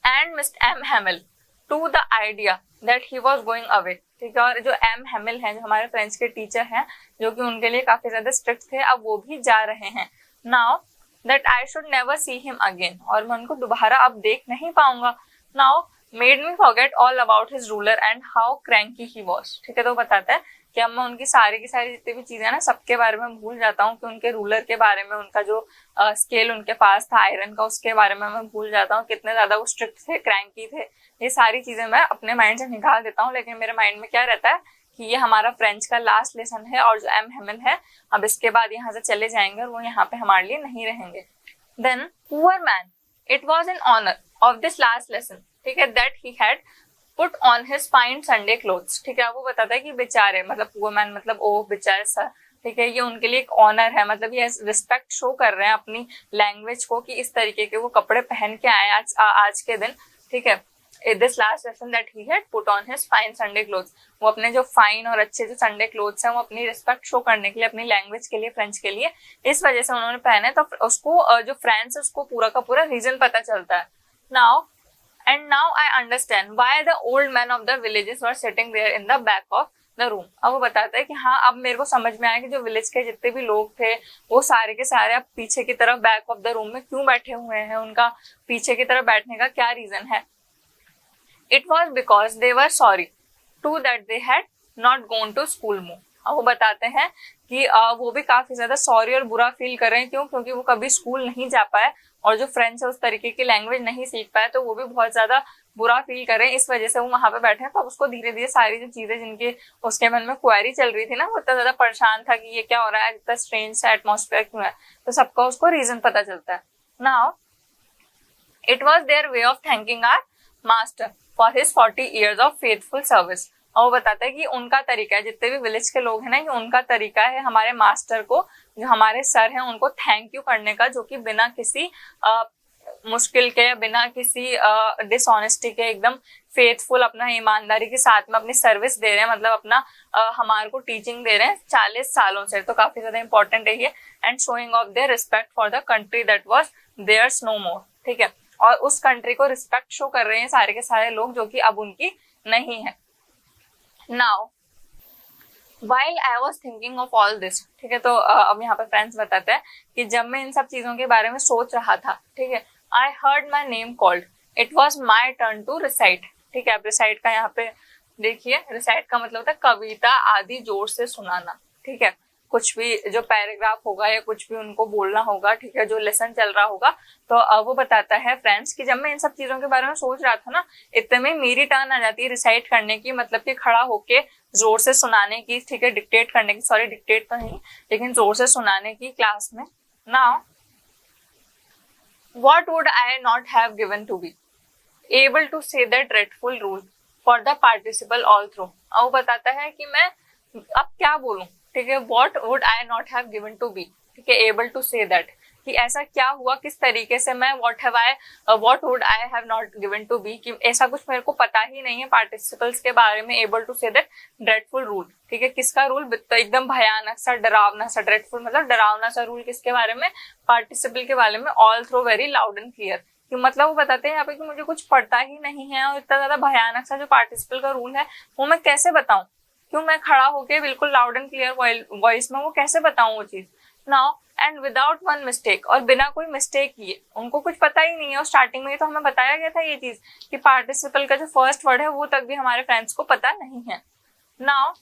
and mister M Hamel too the idea that he was going away, ठीक है, और जो एम हैमिल हैं जो हमारे फ्रेंच के टीचर हैं जो कि उनके लिए काफी ज्यादा स्ट्रिक्ट थे, अब वो भी जा रहे हैं। Now that I should never see him again, और मैं उनको दोबारा अब देख नहीं पाऊंगा। Now made me forget all about his ruler and how cranky he was, ठीक है, तो बताता है कि अब मैं उनकी सारी की सारी जितनी भी चीजें ना सबके बारे में भूल जाता हूँ, कि उनके रूलर के बारे में, उनका जो स्केल उनके पास था आयरन का, उसके बारे में मैं भूल जाता हूँ, कितने ज्यादा वो स्ट्रिक्ट थे, क्रैंकी थे, ये सारी चीजें मैं अपने माइंड से निकाल देता हूँ। लेकिन मेरे माइंड में क्या रहता है कि ये हमारा फ्रेंच का लास्ट लेसन है और जो एम हैमिल है अब इसके बाद यहाँ से चले जाएंगे और वो यहाँ पे हमारे लिए नहीं रहेंगे। Then poor man, it was in honour of this last lesson, ठीक है, that he had put on his fine Sunday clothes, ठीक है, वो बताता है कि बेचारे मतलब पुअर मैन मतलब ओ बेचारे सर, ठीक है, ये उनके लिए एक ऑनर है, मतलब ये रिस्पेक्ट शो कर रहे हैं अपनी लैंग्वेज को कि इस तरीके के वो कपड़े पहन के आए आज के दिन, ठीक है। This last lesson that he had put on his fine Sunday clothes, वो अपने जो फाइन और अच्छे जो संडे क्लोथ्स हैं वो अपनी रिस्पेक्ट शो करने के लिए, अपनी लैंग्वेज के लिए, फ्रेंच के लिए, इस वजह से उन्होंने पहने, तो उसको जो फ्रेंच है उसको पूरा का पूरा रीजन पता चलता है। Now and now I understand why the old men of the villages were sitting there in the back of the room, अब वो बताता है कि हाँ अब मेरे को समझ में आया कि जो विलेज के जितने भी लोग थे वो सारे के सारे अब पीछे की तरफ बैक ऑफ द रूम में क्यों बैठे हुए हैं, उनका पीछे की तरफ बैठने का क्या रीजन है। It was because they were sorry too that they had not gone to school more, अब वो बताते हैं कि वो भी काफी ज्यादा सॉरी और बुरा फील कर रहे हैं, क्यों, क्योंकि वो कभी स्कूल नहीं जा पाए और जो फ्रेंच है उस तरीके की लैंग्वेज नहीं सीख पाए, तो वो भी बहुत ज्यादा बुरा फील कर रहे हैं, इस वजह से वो वहां पे बैठे हैं। तो उसको धीरे धीरे सारी जो चीजें जिनके उसके मन में क्वेरी चल रही थी ना, वो इतना ज्यादा परेशान था कि ये क्या हो रहा है, इतना स्ट्रेंज सा एटमॉस्फेयर क्यों है, तो सबका उसको रीजन पता चलता है। Now it was their way of thanking our master for his 40 years of faithful service, और वो बताता है कि उनका तरीका है, जितने भी विलेज के लोग हैं ना, कि उनका तरीका है हमारे मास्टर को, जो हमारे सर हैं, उनको थैंक यू करने का, जो कि बिना किसी मुश्किल के या बिना किसी डिसऑनेस्टी के एकदम फेथफुल अपना ईमानदारी के साथ में अपनी सर्विस दे रहे हैं, मतलब अपना हमारे को टीचिंग दे रहे हैं 40 सालों से, तो काफी ज्यादा इंपॉर्टेंट है ये। And showing of their respect for the country that was theirs no more, ठीक है, और उस कंट्री को रिस्पेक्ट शो कर रहे हैं सारे के सारे लोग जो कि अब उनकी नहीं है। Now While I was thinking of all this, ठीक है, तो अब यहाँ पे फ्रेंड्स बताते हैं कि जब मैं इन सब चीजों के बारे में सोच रहा था, ठीक है, I heard my name called. It was my turn to recite. ठीक है, अब रिसाइट का यहाँ पे देखिए, रिसाइट का मतलब होता है कविता आदि जोर से सुनाना, ठीक है, कुछ भी जो पैराग्राफ होगा या कुछ भी उनको बोलना होगा, ठीक है, जो लेसन चल रहा होगा, तो वो बताता है फ्रेंड्स कि जब मैं इन सब चीजों के बारे में सोच रहा था ना, इतने में मेरी टर्न आ जाती है रिसाइट करने की, मतलब कि खड़ा होके जोर से सुनाने की, ठीक है, डिक्टेट करने की, सॉरी डिक्टेट तो नहीं लेकिन जोर से सुनाने की क्लास में। Now what would I not have given to be able to say the dreadful rule for the participle all through। अब वो बताता है कि मैं अब क्या बोलूं, ठीक है, what would I not have given to be, ठीक है, able to say that, कि ऐसा क्या हुआ, किस तरीके से मैं what would I have not given to be, कि ऐसा कुछ मेरे को पता ही नहीं है पार्टिसिपल्स के बारे में, able to say that dreadful rule, ठीक है, किसका रूल, तो एकदम भयानक सा, डरावना सा, dreadful मतलब डरावना सा रूल किसके बारे में, पार्टिसिपल के बारे में, all through very loud and clear, कि मतलब वो बताते हैं यहाँ पे कि मुझे कुछ पता ही नहीं है और इतना ज्यादा भयानक सा जो पार्टिसिपल का रूल है वो मैं कैसे बताऊं, क्यों मैं खड़ा होके बिल्कुल लाउड एंड क्लियर वॉइस में वो कैसे बताऊं वो चीज। Now and without one mistake, और बिना कोई मिस्टेक किए, उनको कुछ पता ही नहीं है, और स्टार्टिंग में तो हमें बताया गया था ये चीज कि पार्टिसिपल का जो फर्स्ट वर्ड है वो तक भी हमारे फ्रेंड्स को पता नहीं है। Now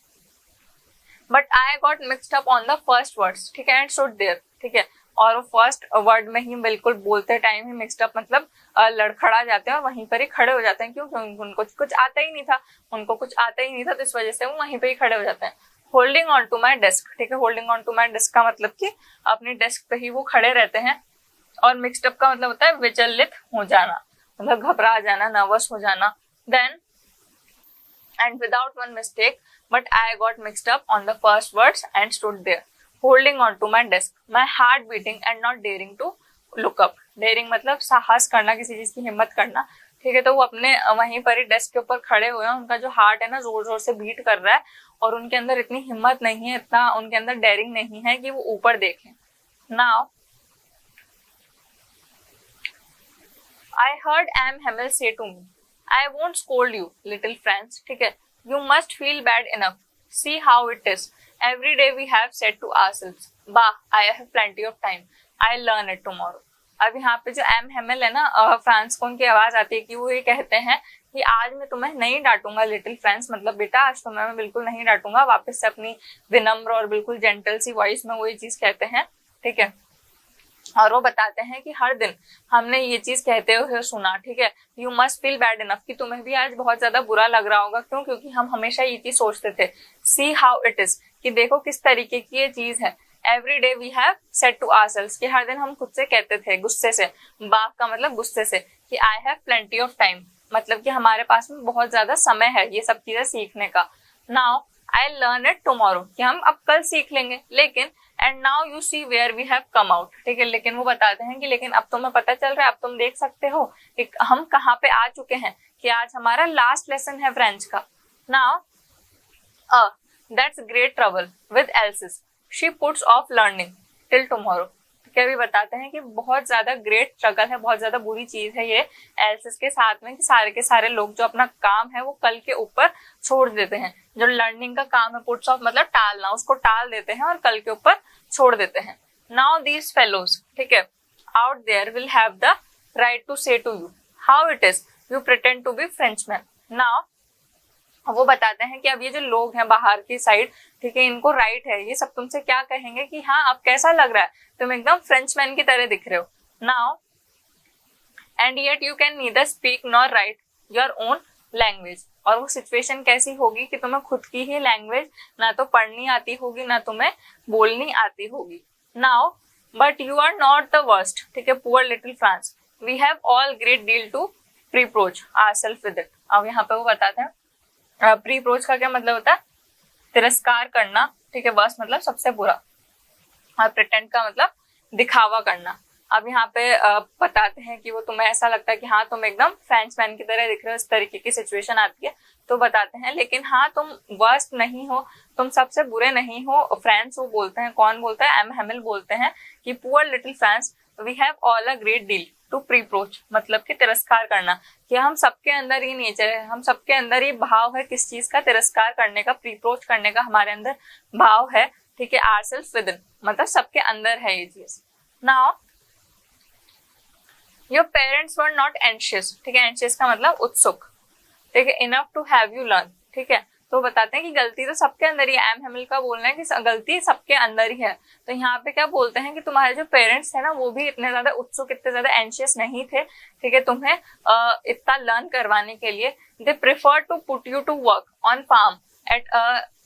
but I got mixed up on the first words, ठीक है, एंड स्टूड देयर, ठीक है, और वो फर्स्ट वर्ड में ही बिल्कुल बोलते टाइम ही मिक्सड अप मतलब लड़खड़ा जाते हैं और वहीं पर ही खड़े हो जाते हैं, क्योंकि उनको कुछ आता ही नहीं था, तो इस वजह से वो वहीं पर ही खड़े हो जाते हैं। Holding on to my desk, ठीक है, holding on to my desk का मतलब कि अपनी डेस्क पे ही वो खड़े रहते हैं, और मिक्सड अप का मतलब होता है विचलित हो जाना, मतलब घबरा जाना, नर्वस हो जाना। Then and without one mistake, but I got mixed up on the first words and stood there, holding on to my desk, my heart beating and not daring to look up। daring मतलब साहस करना, किसी चीज की हिम्मत करना, ठीक है, तो वो अपने वहीं पर ही डेस्क के ऊपर खड़े हुए हैं, उनका जो हार्ट है ना जोर जोर से बीट कर रहा है, और उनके अंदर इतनी हिम्मत नहीं है, इतना उनके अंदर डेयरिंग नहीं है कि वो ऊपर देखें। Now I heard M. Hamill say to me, I won't scold you, little friends, ठीक है, you must feel bad enough, see how it is, every day we have said to ourselves, bah, I have plenty of time, I'll learn it tomorrow। अब यहाँ पे जो M Hemil है ना, France को उनकी आवाज आती है कि वो ये कहते हैं कि आज मैं तुम्हें नहीं डांटूंगा लिटिल फ्रेंड्स, मतलब बेटा आज तुम्हें मैं बिल्कुल नहीं डांटूंगा, वापस से अपनी विनम्र और बिल्कुल जेंटल सी वॉइस में वो ये चीज कहते हैं, ठीक है, और वो बताते हैं कि हर दिन हमने ये चीज कहते हुए सुना, ठीक है, you must feel bad enough, कि तुम्हें भी आज बहुत ज्यादा बुरा लग रहा होगा, क्यों, क्योंकि हम हमेशा ये चीज सोचते थे, सी हाउ इट इज, कि देखो किस तरीके की ये चीज है, every day we have said to ourselves, कि हर दिन हम खुद से कहते थे गुस्से से, बाग का मतलब गुस्से से, कि I have plenty of time, मतलब कि हमारे पास में बहुत ज्यादा समय है ये सब चीजें सीखने का। Now I learn it tomorrow, कि हम अब कल सीख लेंगे, लेकिन and now you see where we have come out, ठीक है, लेकिन वो बताते हैं कि लेकिन अब तुम्हें पता चल रहा है, अब तुम देख सकते हो कि हम कहाँ पे आ चुके हैं, कि आज हमारा लास्ट लेसन है फ्रेंच का। Now that's great trouble with else's, she puts of learning till tomorrow, ठीक है, भी बताते हैं कि बहुत ज्यादा ग्रेट स्ट्रगल है, बहुत ज्यादा बुरी चीज है ये एल्सिस के साथ में, कि सारे के सारे लोग जो अपना काम है वो कल के ऊपर छोड़ देते हैं, जो लर्निंग का काम है, पुट्स ऑफ मतलब टालना, उसको टाल देते हैं और कल के ऊपर छोड़ देते हैं। नाउ दीज फेलोज, ठीक है, out there will have the right to say to you how it is you pretend to be Frenchman. Now वो बताते हैं कि अब ये जो लोग हैं बाहर की साइड, ठीक है, इनको राइट है, ये सब तुमसे क्या कहेंगे कि हाँ अब कैसा लग रहा है, तुम एकदम फ्रेंचमैन की तरह दिख रहे हो। Now and yet you can neither speak nor right your own language, और वो सिचुएशन कैसी होगी कि तुम्हें खुद की ही लैंग्वेज ना तो पढ़नी आती होगी ना तुम्हें बोलनी आती होगी। Now but you are not the worst, ठीक है, poor little Franz, we have all great deal to reproach ourselves with इट। अब यहाँ पे वो बताते हैं प्रीप्रोच का क्या मतलब होता है, तिरस्कार करना, ठीक है, बस मतलब सबसे बुरा, और प्रिटेंड का मतलब दिखावा करना। अब यहाँ पे बताते हैं कि वो तुम्हें ऐसा लगता है कि हाँ तुम एकदम फ्रेंचमैन की तरह दिख रहे हो, इस तरीके की सिचुएशन आती है, तो बताते हैं लेकिन हाँ तुम वर्स्ट नहीं हो, तुम सबसे बुरे नहीं हो। फ्रेंच वो बोलते हैं, कौन बोलता है, एम हेमिल बोलते हैं कि poor little Franz we have all a great deal to reproach, मतलब कि तिरस्कार करना, कि हम सबके अंदर ये नेचर है, हम सबके अंदर ये भाव है किस चीज का, तिरस्कार करने का, प्रीप्रोच करने का हमारे अंदर भाव है, ठीक है, आर सेल्फ विद इन, मतलब सबके अंदर है ये चीज। Now your parents were not anxious, ठीक है, एंशियस का मतलब उत्सुक, ठीक है, enough to have you learn, ठीक है, तो बताते हैं कि गलती तो सबके अंदर ही है, एम हेमिल का बोलना है कि गलती सबके अंदर ही है। तो यहाँ पे क्या बोलते हैं कि तुम्हारे जो पेरेंट्स थे ना वो भी इतने ज्यादा उत्सुक, इतने ज्यादा एंशियस नहीं थे, ठीक है, तुम्हें इतना लर्न करवाने के लिए। They prefer to put you to work on farm at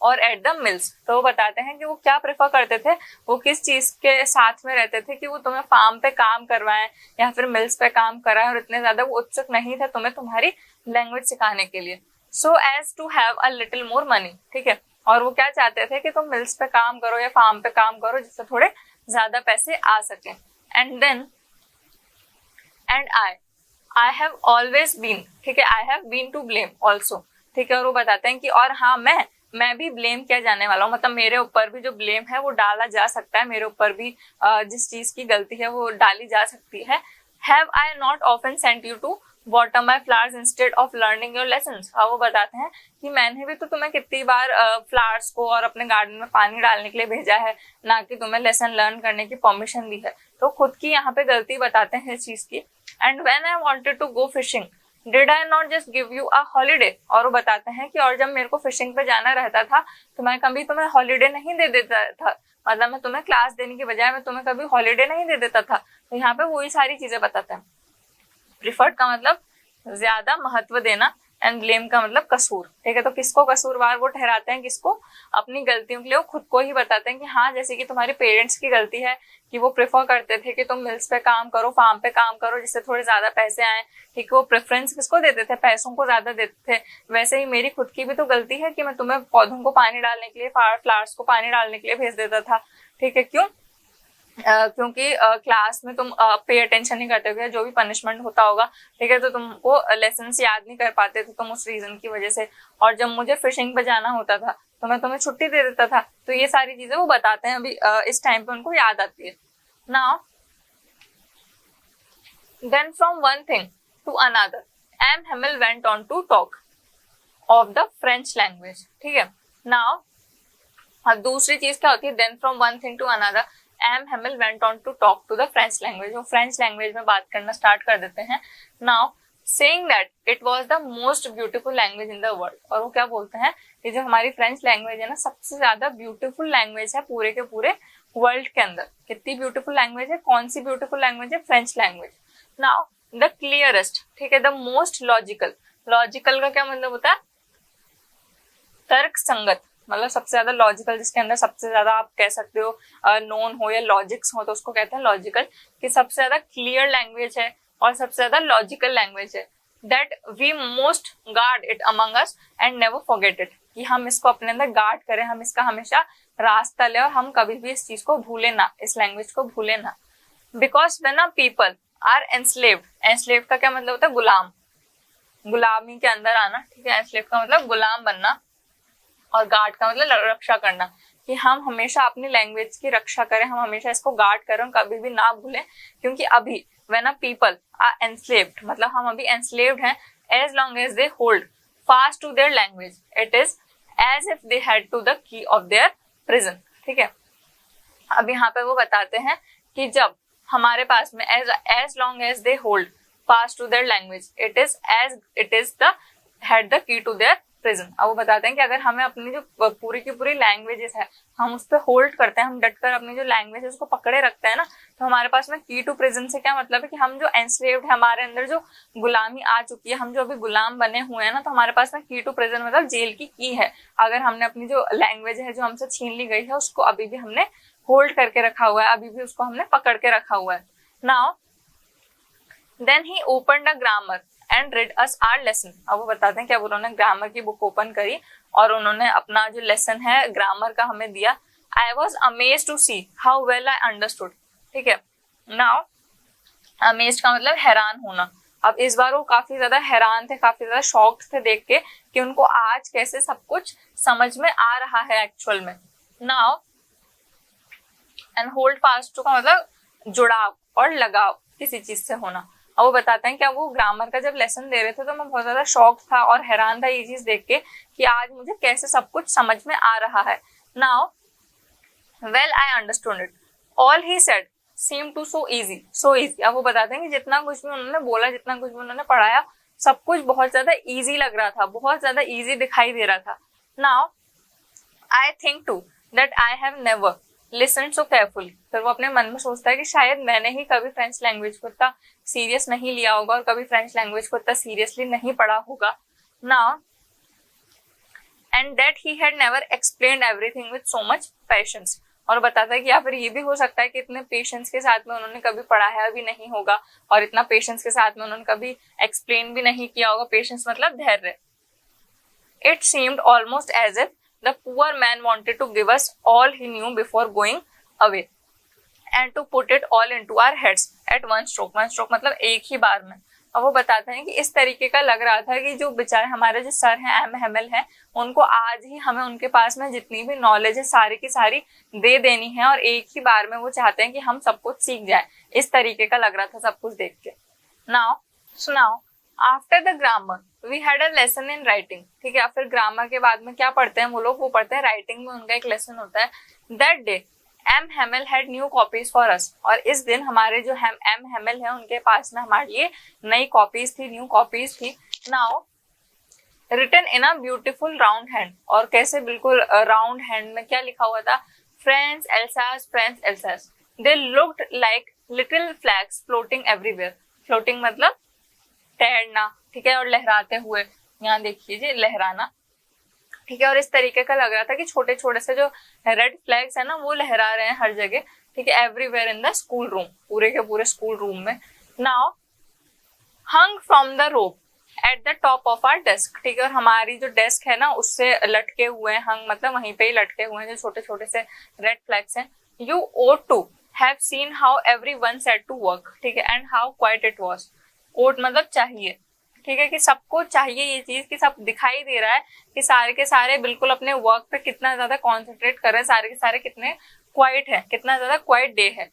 or at the mills, तो वो बताते हैं कि वो क्या प्रेफर करते थे, वो किस चीज के साथ में रहते थे कि वो तुम्हें फार्म पे काम करवाएं या फिर मिल्स पे काम कराएं, और इतने ज्यादा वो उत्सुक नहीं थे तुम्हें तुम्हारी लैंग्वेज सिखाने के लिए। So as to have a little more money, ठीक है, और वो क्या चाहते थे कि तुम मिल्स पे काम करो या फार्म पे काम करो जिससे थोड़े ज्यादा पैसे आ सके। And then and I have always been, ठीक है, I have been to blame also, ठीक है, और वो बताते हैं कि और हाँ मैं भी ब्लेम किया जाने वाला हूँ, मतलब मेरे ऊपर भी जो ब्लेम है वो डाला जा सकता है, मेरे ऊपर भी जिस चीज की गलती है वो डाली जा सकती है। Have I not often sent you to water my flowers instead of learning your lessons, हाँ वो बताते हैं कि मैंने भी तो तुम्हें कितनी बार फ्लावर्स को और अपने गार्डन में पानी डालने के लिए भेजा है, ना कि तुम्हें लेसन लर्न करने की परमिशन दी है। तो खुद की यहाँ पे गलती बताते हैं इस चीज की। And when I wanted to go fishing did I not just give you a holiday, और वो बताते हैं कि और जब मेरे को फिशिंग पे जाना रहता था तो मैं कभी तुम्हें हॉलीडे नहीं दे देता था, मतलब मैं तुम्हें क्लास देने की बजाय मैं तुम्हें कभी हॉलीडे नहीं दे देता था। तो यहाँ पे वही सारी चीजें बताते हैं। प्रिफर्ड का मतलब ज्यादा महत्व देना, एंड ब्लेम का मतलब कसूर, ठीक है, तो किसको कसूरवार वो ठहराते हैं, किसको, अपनी गलतियों के लिए वो खुद को ही बताते हैं कि हाँ जैसे कि तुम्हारे पेरेंट्स की गलती है कि वो प्रेफर करते थे कि तुम मिल्स पे काम करो, फार्म पे काम करो जिससे थोड़े ज्यादा पैसे आए, ठीक है, वो प्रेफरेंस किसको देते थे, पैसों को ज्यादा देते थे। वैसे ही मेरी खुद की भी तो गलती है कि मैं तुम्हें पौधों को पानी डालने के लिए, फ्लावर्स को पानी डालने के लिए भेज देता था, ठीक है, क्यों, क्योंकि क्लास में तुम पे अटेंशन नहीं करते थे, जो भी पनिशमेंट होता होगा, ठीक है, तो तुमको लेसन्स याद नहीं कर पाते थे तुम उस रीजन की वजह से, और जब मुझे फिशिंग पे जाना होता था तो मैं तुम्हें छुट्टी दे देता था। तो ये सारी चीजें वो बताते हैं, अभी इस टाइम पे उनको याद आती है। Now then from one thing to another M Hamel went on to talk of the French language, ठीक है। नाउ अब दूसरी चीज क्या होती है, then from one thing to another M Hamel went on to talk to the French language, वो French language में बात करना स्टार्ट कर देते हैं। Now saying that it was the most beautiful language in the world, और वो क्या बोलते हैं कि जो हमारी फ्रेंच लैंग्वेज है ना सबसे ज्यादा ब्यूटीफुल लैंग्वेज है पूरे के पूरे वर्ल्ड के अंदर। कितनी ब्यूटीफुल लैंग्वेज है, कौन सी ब्यूटीफुल लैंग्वेज है, French language. Now the clearest, ठीक है, द मोस्ट लॉजिकल, लॉजिकल का क्या मतलब होता है, तर्क संगत, मतलब सबसे ज्यादा लॉजिकल, जिसके अंदर सबसे ज्यादा आप कह सकते हो नोन हो या लॉजिक्स हो तो उसको कहते हैं लॉजिकल, कि सबसे ज्यादा क्लियर लैंग्वेज है और सबसे ज्यादा लॉजिकल लैंग्वेज है। That we must guard it among us and never forget it, कि हम इसको अपने अंदर गार्ड करें, हम इसका हमेशा रास्ता लें और हम कभी भी इस चीज को भूले ना, इस लैंग्वेज को भूले ना। Because when a people are enslaved, enslaved का क्या मतलब होता है, गुलाम, गुलामी के अंदर आना, ठीक है, एंस्लेव्ड का मतलब गुलाम बनना, और गार्ड का मतलब रक्षा करना, कि हम हमेशा अपनी लैंग्वेज की रक्षा करें, हम हमेशा इसको गार्ड करें, कभी भी ना भूलें। क्योंकि अभी when a people are enslaved, मतलब हम अभी एंस्लेव्ड हैं, as long as they hold fast to their language it is as if they had to the key of their prison, ठीक है। अब यहाँ पे वो बताते हैं कि जब हमारे पास में as long as they hold fast to their language it is as it is the had the key to their prison. अब वो बताते हैं कि अगर हमें अपनी जो पूरी की पूरी लैंग्वेजेस है हम उस पर होल्ड करते हैं, हम डटकर अपनी जो लैंग्वेज है उसको पकड़े रखते हैं ना, तो हमारे पास में की टू प्रिजन से क्या मतलब है कि हम जो एंस्लेव्ड है, हमारे अंदर जो गुलामी आ चुकी है, हम जो अभी गुलाम बने हुए हैं ना, तो हमारे पास में की टू प्रिजन मतलब जेल की है। अगर हमने अपनी जो लैंग्वेज है जो हमसे छीन ली गई है उसको अभी भी हमने होल्ड करके रखा हुआ है, अभी भी उसको हमने पकड़ के रखा हुआ है। Now then he opened a grammar and read us our lesson। अब वो बताते हैं कि अब उन्होंने ग्रामर की बुक ओपन करी और उन्होंने अपना जो लेसन है ग्रामर का हमें दिया। I was amazed to see how well I understood, ठीक है। Now amazed का मतलब हैरान होना। अब इस बार वो काफी ज्यादा हैरान थे, काफी ज्यादा शॉक्ड थे देख के कि उनको आज कैसे सब कुछ समझ में आ रहा है एक्चुअल में। Now and hold fast to का मतलब जुड़ाव और लगाव किसी चीज से होना। अब वो बताते हैं क्या वो ग्रामर का जब लेसन दे रहे थे तो मैं बहुत ज्यादा शॉक था और हैरान था ये चीज देख के कि आज मुझे कैसे सब कुछ समझ में आ रहा है। Now well I understood it, all he said seemed to so easy। अब वो बताते हैं कि जितना कुछ भी उन्होंने बोला, जितना कुछ भी उन्होंने पढ़ाया, सब कुछ बहुत ज्यादा इजी लग रहा था, बहुत ज्यादा इजी दिखाई दे रहा था। Now I think too that I have never listened so carefully. फिर वो अपने मन में सोचता है कि शायद मैंने ही कभी फ्रेंच लैंग्वेज को इतना सीरियस नहीं लिया होगा और कभी फ्रेंच लैंग्वेज को इतना सीरियसली नहीं पढ़ा होगा। Now and that he had never explained everything with so much patience. और बताता है कि या फिर ये भी हो सकता है कि इतने पेशेंस के साथ में उन्होंने कभी पढ़ाया भी नहीं होगा और इतना पेशेंस के साथ में उन्होंने कभी एक्सप्लेन भी नहीं किया होगा। पेशेंस मतलब धैर्य। It seemed almost as if the poor man wanted to give us all he knew before going away and to put it all into our heads at one stroke. One stroke मतलब एक ही बार में। अब वो बताते हैं कि इस तरीके का लग रहा था कि जो बेचारे हमारे जो सर हैं एम हेमल हैं, उनको आज ही हमें उनके पास में जितनी भी नॉलेज है सारी की सारी दे देनी है और एक ही बार में वो चाहते हैं कि हम सब कुछ सीख जाए। इस तरीके का लग रहा था सब कुछ देख के। Now after the grammar we had a lesson in writing. ठीक है, फिर ग्रामर के बाद में क्या पढ़ते हैं वो लोग, वो पढ़ते हैं राइटिंग में उनका एक लेसन होता है। That day M Hamel had new copies for us. और इस दिन हमारे जो एम हेमल है उनके पास में हमारे लिए नई कॉपीज थी, न्यू कॉपीज थी। Now written in a beautiful round hand. और कैसे बिल्कुल राउंड हैंड में क्या लिखा हुआ था, French Alsace, French Alsace. They looked like little flags floating everywhere. Floating मतलब तैरना, ठीक है, और लहराते हुए, यहाँ देखिए लहराना, ठीक है। और इस तरीके का लग रहा था कि छोटे छोटे से जो रेड फ्लैग्स है ना वो लहरा रहे हैं हर जगह, ठीक है, everywhere in the school room, पूरे के पूरे स्कूल रूम में। Now hung from the rope at the top of our desk. ठीक है, और हमारी जो डेस्क है ना उससे लटके हुए हैं, हंग मतलब वहीं पे ही लटके हुए हैं जो छोटे छोटे से रेड फ्लैग्स हैं। You ought to have seen how everyone said to work। ठीक है, and how quite it was। ought मतलब चाहिए, ठीक है, कि सबको चाहिए ये चीज कि सब दिखाई दे रहा है कि सारे के सारे बिल्कुल अपने वर्क पे कितना ज्यादा कॉन्सेंट्रेट कर रहे हैं, सारे के सारे कितने क्वाइट है, कितना ज्यादा क्वाइट डे है।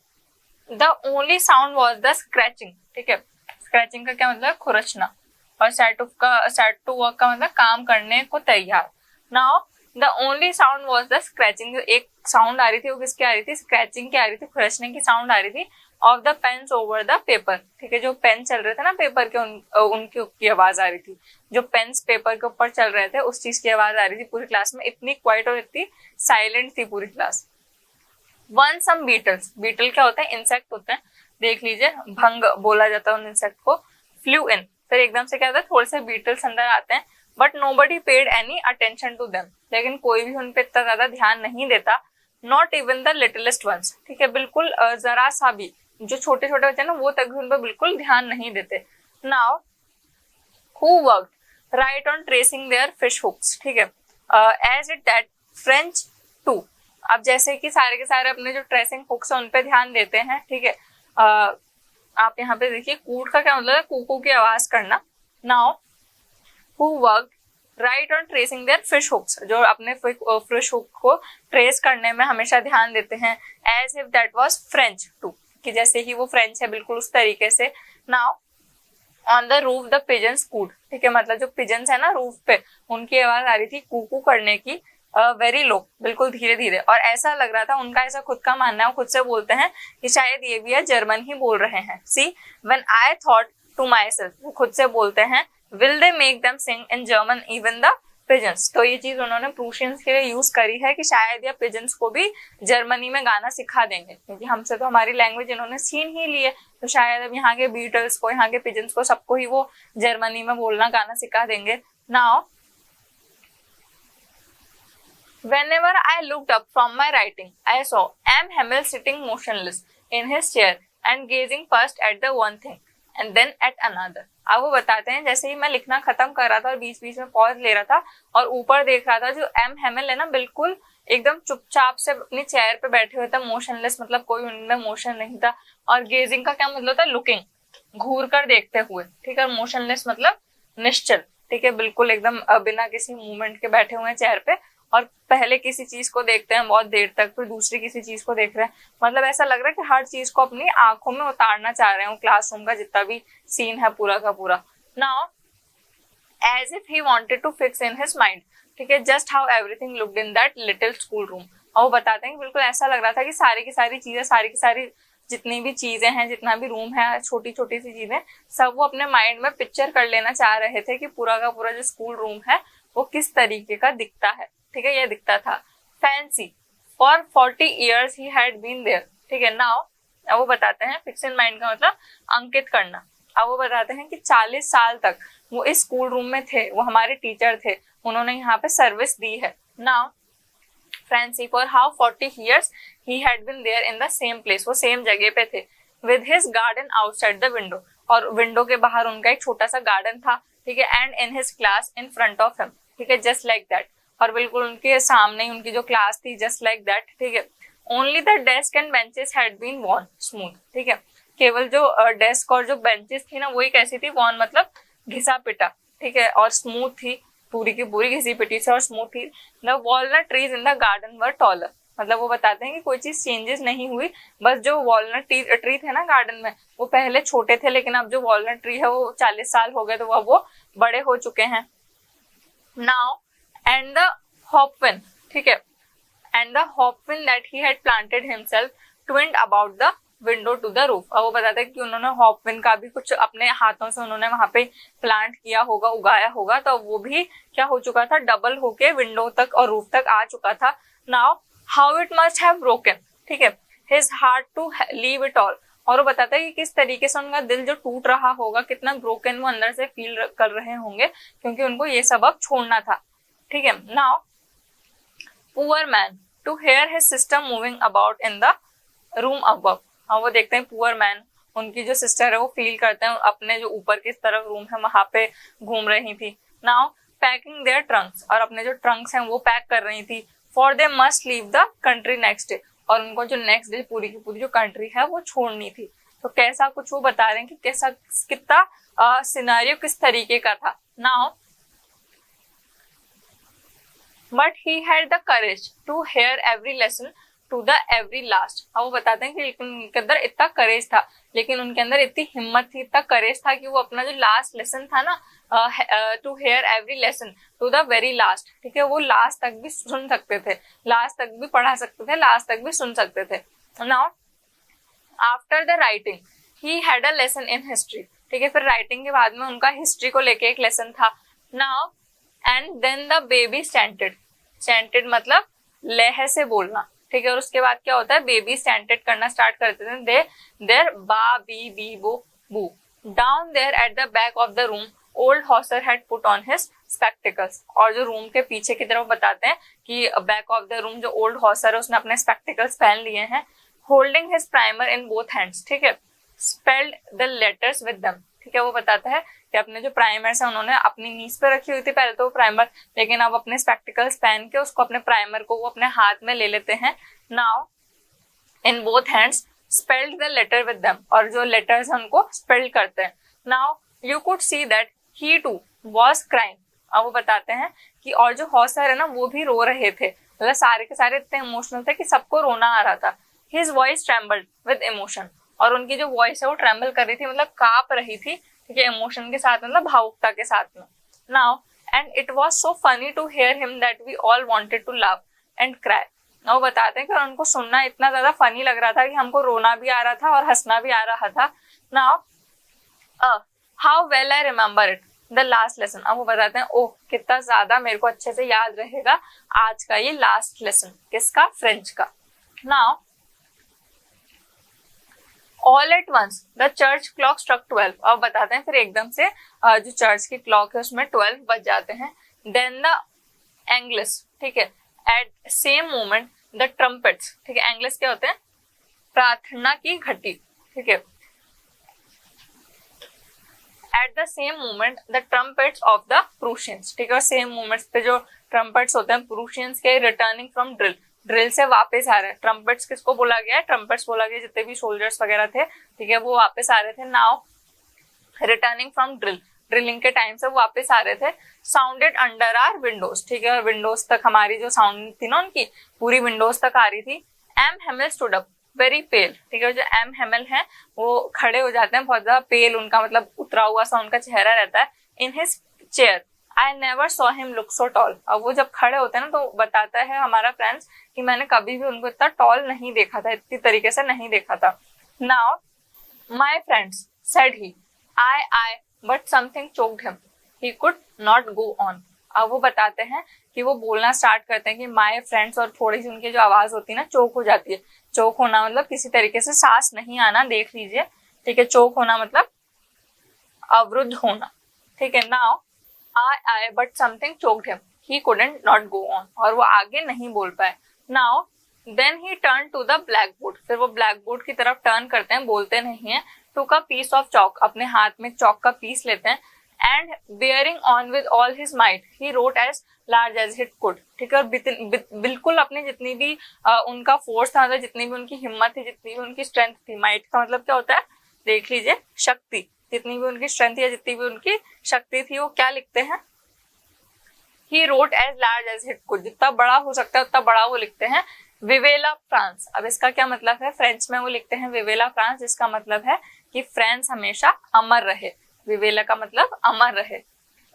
The only sound was the scratching. ठीक है, स्क्रैचिंग का क्या मतलब, खुरचना। और सेट टू वर्क का मतलब काम करने को तैयार। Now the only sound was the scratching. जो एक साउंड आ रही थी वो किसकी आ रही थी, स्क्रैचिंग की आ रही थी, खुरचने की साउंड आ रही थी। Of the pens over the paper. ठीक है, जो पेन चल रहे थे ना पेपर के उनकी आवाज आ रही थी। जो पेन्स पेपर के ऊपर चल रहे थे उस चीज की आवाज आ रही थी पूरी क्लास में। इतनी क्वाइट और इतनी साइलेंट थी पूरी क्लास। वन सम बीटल्स। बीटल क्या होता है, इंसेक्ट होते हैं, देख लीजिए, भंग बोला जाता है उन इंसेक्ट को। फ्लू इन, फिर एकदम से क्या होता है, थोड़े से बीटल्स अंदर आते हैं। But nobody paid any attention to them. लेकिन कोई भी उन पे इतना ज्यादा ध्यान नहीं देता। Not even the littlest once. ठीक है, बिल्कुल जरा सा भी, जो छोटे छोटे बच्चे ना वो तक भी उन पर बिल्कुल ध्यान नहीं देते। Now who worked right on tracing their fish hooks. ठीक है, as it that French too. अब जैसे कि सारे के सारे अपने जो ट्रेसिंग हुक्स है उन पे ध्यान देते हैं। ठीक है, आप यहाँ पे देखिए, कूट का क्या मतलब है, कुकू की आवाज करना। Now who worked right on tracing their fish hooks, जो अपने फिश हुक को ट्रेस करने में हमेशा ध्यान देते हैं। As if that was French too, कि जैसे ही वो फ्रेंच है बिल्कुल उस तरीके से। Now on the roof the pigeons cooed. ठीक है, मतलब जो पिजन्स है ना रूफ पे, उनकी आवाज आ रही थी कूकू करने की, वेरी लो, बिल्कुल धीरे धीरे। और ऐसा लग रहा था, उनका ऐसा खुद का मानना है, खुद से बोलते हैं कि शायद ये भी है जर्मन ही बोल रहे हैं। See when I thought to myself, वो खुद से बोलते हैं, will they make them sing in German even the pigeons. तो ये चीज उन्होंने प्रूशियंस के लिए यूज करी है कि शायद या पिजन्स को भी जर्मनी में गाना सिखा देंगे, क्योंकि हमसे तो हमारी लैंग्वेज इन्होंने छीन ही ली है। तो शायद अब यहाँ के बीटल्स को, यहाँ के पिजन्स को, सबको ही वो जर्मनी में बोलना गाना सिखा देंगे। Now whenever I looked up from my writing, I saw M. Hamill sitting motionless in his chair and gazing first at the one thing and then at another. अब वो बताते हैं, जैसे ही मैं लिखना खत्म कर रहा था और बीच बीच में पॉज ले रहा था और ऊपर देख रहा था, जो एम हेमिल है ना बिल्कुल एकदम चुपचाप से अपनी चेयर पे बैठे हुए थे, मोशनलेस मतलब कोई उनमें मोशन नहीं था। और गेजिंग का क्या मतलब था, लुकिंग, घूर कर देखते हुए। ठीक है, मोशनलेस मतलब निश्चल। ठीक है, बिल्कुल एकदम बिना किसी मूवमेंट के बैठे हुए चेयर पे। और पहले किसी चीज को देखते हैं बहुत देर तक, फिर दूसरी किसी चीज को देख रहे हैं, मतलब ऐसा लग रहा है कि हर चीज को अपनी आंखों में उतारना चाह रहे हैं, क्लासरूम का जितना भी सीन है पूरा का पूरा। Now as if he wanted to fix in his mind, ठीक है, just how everything looked in that little school room. और वो बताते हैं कि बिल्कुल ऐसा लग रहा था कि सारी की सारी चीजें, सारी की सारी जितनी भी चीजें हैं, जितना भी रूम है, छोटी छोटी सी चीजें, सब वो अपने माइंड में पिक्चर कर लेना चाह रहे थे कि पूरा का पूरा जो स्कूल रूम है वो किस तरीके का दिखता है, ठीक है, ये दिखता था। Fancy for 40 years he had been there, ठीक है। नाउ अब वो बताते हैं फिक्स इन माइंड का मतलब अंकित करना। अब वो बताते हैं कि 40 साल तक वो इस स्कूल रूम में थे, वो हमारे टीचर थे, उन्होंने यहाँ पे सर्विस दी है। Now fancy for how 40 years he had been there in the same place, वो सेम जगह पे थे, with his garden outside the window, और विंडो के बाहर उनका एक छोटा सा गार्डन था, ठीक है, and in his class in front of him, ठीक है, जस्ट लाइक दैट, और बिल्कुल उनके सामने ही उनकी जो क्लास थी, जस्ट लाइक दैट, ठीक है। Only the desk and benches had been worn smooth, ठीक है, केवल जो डेस्क और जो बेंचेस थी ना वही कैसी थी, वॉर्न मतलब घिसा पिटा, ठीक है, और स्मूथ थी, पूरी की पूरी घिसी पिटी से और स्मूथ थी। The walnut trees in the garden were taller, मतलब वो बताते हैं कि कोई चीज चेंजेस नहीं हुई, बस जो वॉलनट ट्री थे ना गार्डन में वो पहले छोटे थे, लेकिन अब जो वॉलनट ट्री है वो 40 साल हो गए तो अब वो बड़े हो चुके हैं। नाउ एंड द हॉपविन, ठीक है, and the hopvine that he had planted himself twined about the window to the roof. और वो बताते हैं कि उन्होंने हॉपविन का भी कुछ अपने हाथों से उन्होंने वहां पे प्लांट किया होगा, उगाया होगा, तो वो भी क्या हो चुका था, डबल होके विंडो तक और रूफ तक आ चुका था। Now how it must have broken, ठीक है, his heart to leave it all, और वो बताता है कि किस तरीके से उनका दिल जो टूट रहा होगा, कितना ब्रोकन वो अंदर से फील कर रहे होंगे, क्योंकि उनको ये सबक छोड़ना था, ठीक है। Now poor man to hear his sister moving about in the room above, हाँ वो देखते हैं पुअर मैन, उनकी जो सिस्टर है वो फील करते हैं अपने जो ऊपर की तरफ रूम है वहां पे घूम रही थी। नाउ पैकिंग देयर ट्रंक्स, और अपने जो ट्रंक्स हैं वो पैक कर रही थी, for they must leave the country next day, और उनको जो नेक्स्ट डे पूरी की पूरी जो कंट्री है वो छोड़नी थी। तो कैसा कुछ वो बता रहे हैं कि कैसा कितना सिनेरियो किस तरीके का था। Now but he had the courage to hear every lesson to the every last. अब वो बताते हैं कि उनके अंदर इतना करेज था, लेकिन उनके अंदर इतनी हिम्मत थी, इतना करेज था कि वो अपना जो लास्ट लेसन था ना, to hear every lesson to the very last, ठीक है, वो लास्ट तक भी सुन सकते थे, लास्ट तक भी पढ़ा सकते थे, लास्ट तक भी सुन सकते थे। Now after the writing he had a lesson in history, ठीक है, फिर राइटिंग के बाद में उनका हिस्ट्री को लेके एक लेसन था। Now and then the baby started, started मतलब लह से बोलना, ठीक है, और उसके बाद क्या होता है, बेबी स्टैंटेड करना स्टार्ट करते थे, दे देर बा बी बी बो बू। Down there at the back of the room old Hauser had put on his spectacles, और जो रूम के पीछे की तरफ बताते हैं कि बैक ऑफ द रूम जो ओल्ड हॉसर है उसने अपने स्पेक्टिकल्स पहन लिए हैं। होल्डिंग हिज प्राइमर इन बोथ हैंड्स, ठीक है, spelled the letters with them, ठीक है, वो बताता है कि अपने जो प्राइमर्स है उन्होंने अपनी नीज पे रखी हुई थी पहले तो वो प्राइमर, लेकिन अब अपने स्पेक्टिकल्स पहन के उसको अपने प्राइमर को वो अपने हाथ में ले लेते हैं। Now in both hands spelled the letter with them, और जो लेटर्स हैं उनको स्पेल्ड करते हैं। Now you could see that he too was crying, अब वो बताते हैं कि और जो हॉसर है ना वो भी रो रहे थे, मतलब सारे के सारे इतने इमोशनल थे कि सबको रोना आ रहा था। His voice trembled with emotion, और उनकी जो वॉइस है वो ट्रेम्बल कर रही थी, मतलब कांप रही थी, ठीक है, इमोशन के साथ, मतलब भावुकता के साथ में। Now and it was so funny to hear him that we all wanted to laugh and cry, वो बताते हैं कि उनको सुनना इतना ज्यादा फनी लग रहा था कि हमको रोना भी आ रहा था और हंसना भी आ रहा था। Now how well I remember it the last lesson, अब वो बताते हैं ओह कितना ज्यादा मेरे को अच्छे से याद रहेगा आज का ये लास्ट लेसन, किसका, फ्रेंच का। Now all at once the church clock struck 12, अब बताते हैं फिर एकदम से जो चर्च की क्लॉक है उसमें 12 बज जाते हैं। देन द एंग्लिस, ठीक है, at same moment the trumpets, ठीक है, एंग्लिस क्या होते हैं, प्रार्थना की घंटी, ठीक है, at the same moment the trumpets of the प्रूशियंस, ठीक है, और सेम मोमेंट्स पे जो ट्रम्पेट्स होते हैं प्रूशियंस के रिटर्निंग फ्रॉम ड्रिल, ड्रिल से वापस आ रहे हैं। ट्रम्पेट्स किसको बोला गया है, ट्रम्पेट्स बोला गया जितने भी सोल्जर्स वगैरह थे, ठीक है, वो वापस आ रहे थे। Now returning from drill drilling के टाइम से वो वापस आ रहे थे, साउंडेड अंडर आर विंडोज, ठीक है, विंडोज तक हमारी जो साउंड थी ना उनकी पूरी विंडोज तक आ रही थी। M Hamel stood up very pale, ठीक है, जो एम हेमल है वो खड़े हो जाते हैं, बहुत ज्यादा पेल, उनका मतलब उतरा हुआ सा उनका चेहरा रहता है। In his chair I never saw him look so tall, अब वो जब खड़े होते हैं ना तो बताता है हमारा फ्रेंड्स कि मैंने कभी भी उनको इतना टॉल नहीं देखा था, इतनी तरीके से नहीं देखा था। Now my friends said he I but something choked him, he could not go on. अब वो बताते हैं कि वो बोलना स्टार्ट करते हैं कि माय फ्रेंड्स, और थोड़ी सी उनकी जो आवाज होती है ना चोक हो जाती है। चोक होना मतलब किसी तरीके से सांस नहीं आना, देख लीजिए, ठीक है, चोक होना मतलब अवरुद्ध होना, ठीक है। Now I but something choked him, he couldn't not go on, और वो आगे नहीं बोल पाए। Now then he turn to the black board, फिर वो ब्लैक बोर्ड की तरफ टर्न करते हैं, बोलते नहीं है। टूक अ पीस ऑफ चॉक, अपने हाथ में चौक का पीस लेते हैं। And bearing on with all his might he wrote as large as hit could, ठीक है, और बिल्कुल अपनी जितनी भी उनका फोर्स था, मतलब जितनी भी उनकी हिम्मत थी, जितनी भी उनकी स्ट्रेंथ थी, माइट का मतलब क्या होता है, देख लीजिए, शक्ति, जितनी भी उनकी स्ट्रेंथ थी या जितनी भी उनकी शक्ति थी, वो क्या लिखते हैं, he wrote as large as hit could, जितना बड़ा हो सकता है उतना बड़ा वो लिखते हैं। विवेला फ्रांस, अब इसका क्या मतलब है, फ्रेंच में वो लिखते हैं विवेला फ्रांस, जिसका मतलब है कि फ्रांस हमेशा अमर रहे। विवेला का मतलब अमर रहे,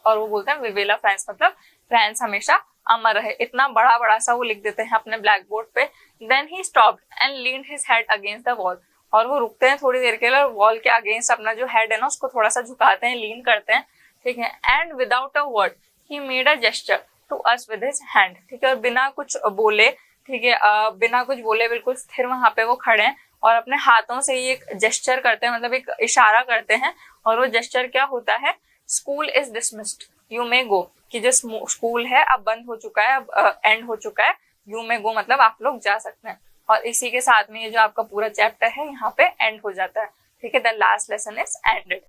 और वो बोलते हैं विवेला फ्रांस मतलब फ्रांस हमेशा अमर रहे। इतना बड़ा बड़ा सा वो लिख देते हैं अपने ब्लैक बोर्ड पे। Then he stopped and leaned his head against the wall, और वो रुकते हैं थोड़ी देर के लिए, वॉल के अगेंस्ट अपना जो हेड है ना उसको थोड़ा सा झुकाते हैं, लीन करते हैं, ठीक है। And without a word he made a gesture to us with his hand, ठीक है, और बिना कुछ बोले, ठीक है, बिना कुछ बोले बिल्कुल स्थिर वहां पे वो खड़े हैं, और अपने हाथों से ही एक जेस्चर करते हैं, मतलब एक इशारा करते हैं। और वो जेस्चर क्या होता है, school is dismissed you may go, कि जो स्कूल है अब बंद हो चुका है, अब एंड हो चुका है, यू मे गो मतलब आप लोग जा सकते हैं। और इसी के साथ में ये जो आपका पूरा चैप्टर है यहाँ पे एंड हो जाता है, ठीक है। The last lesson is ended.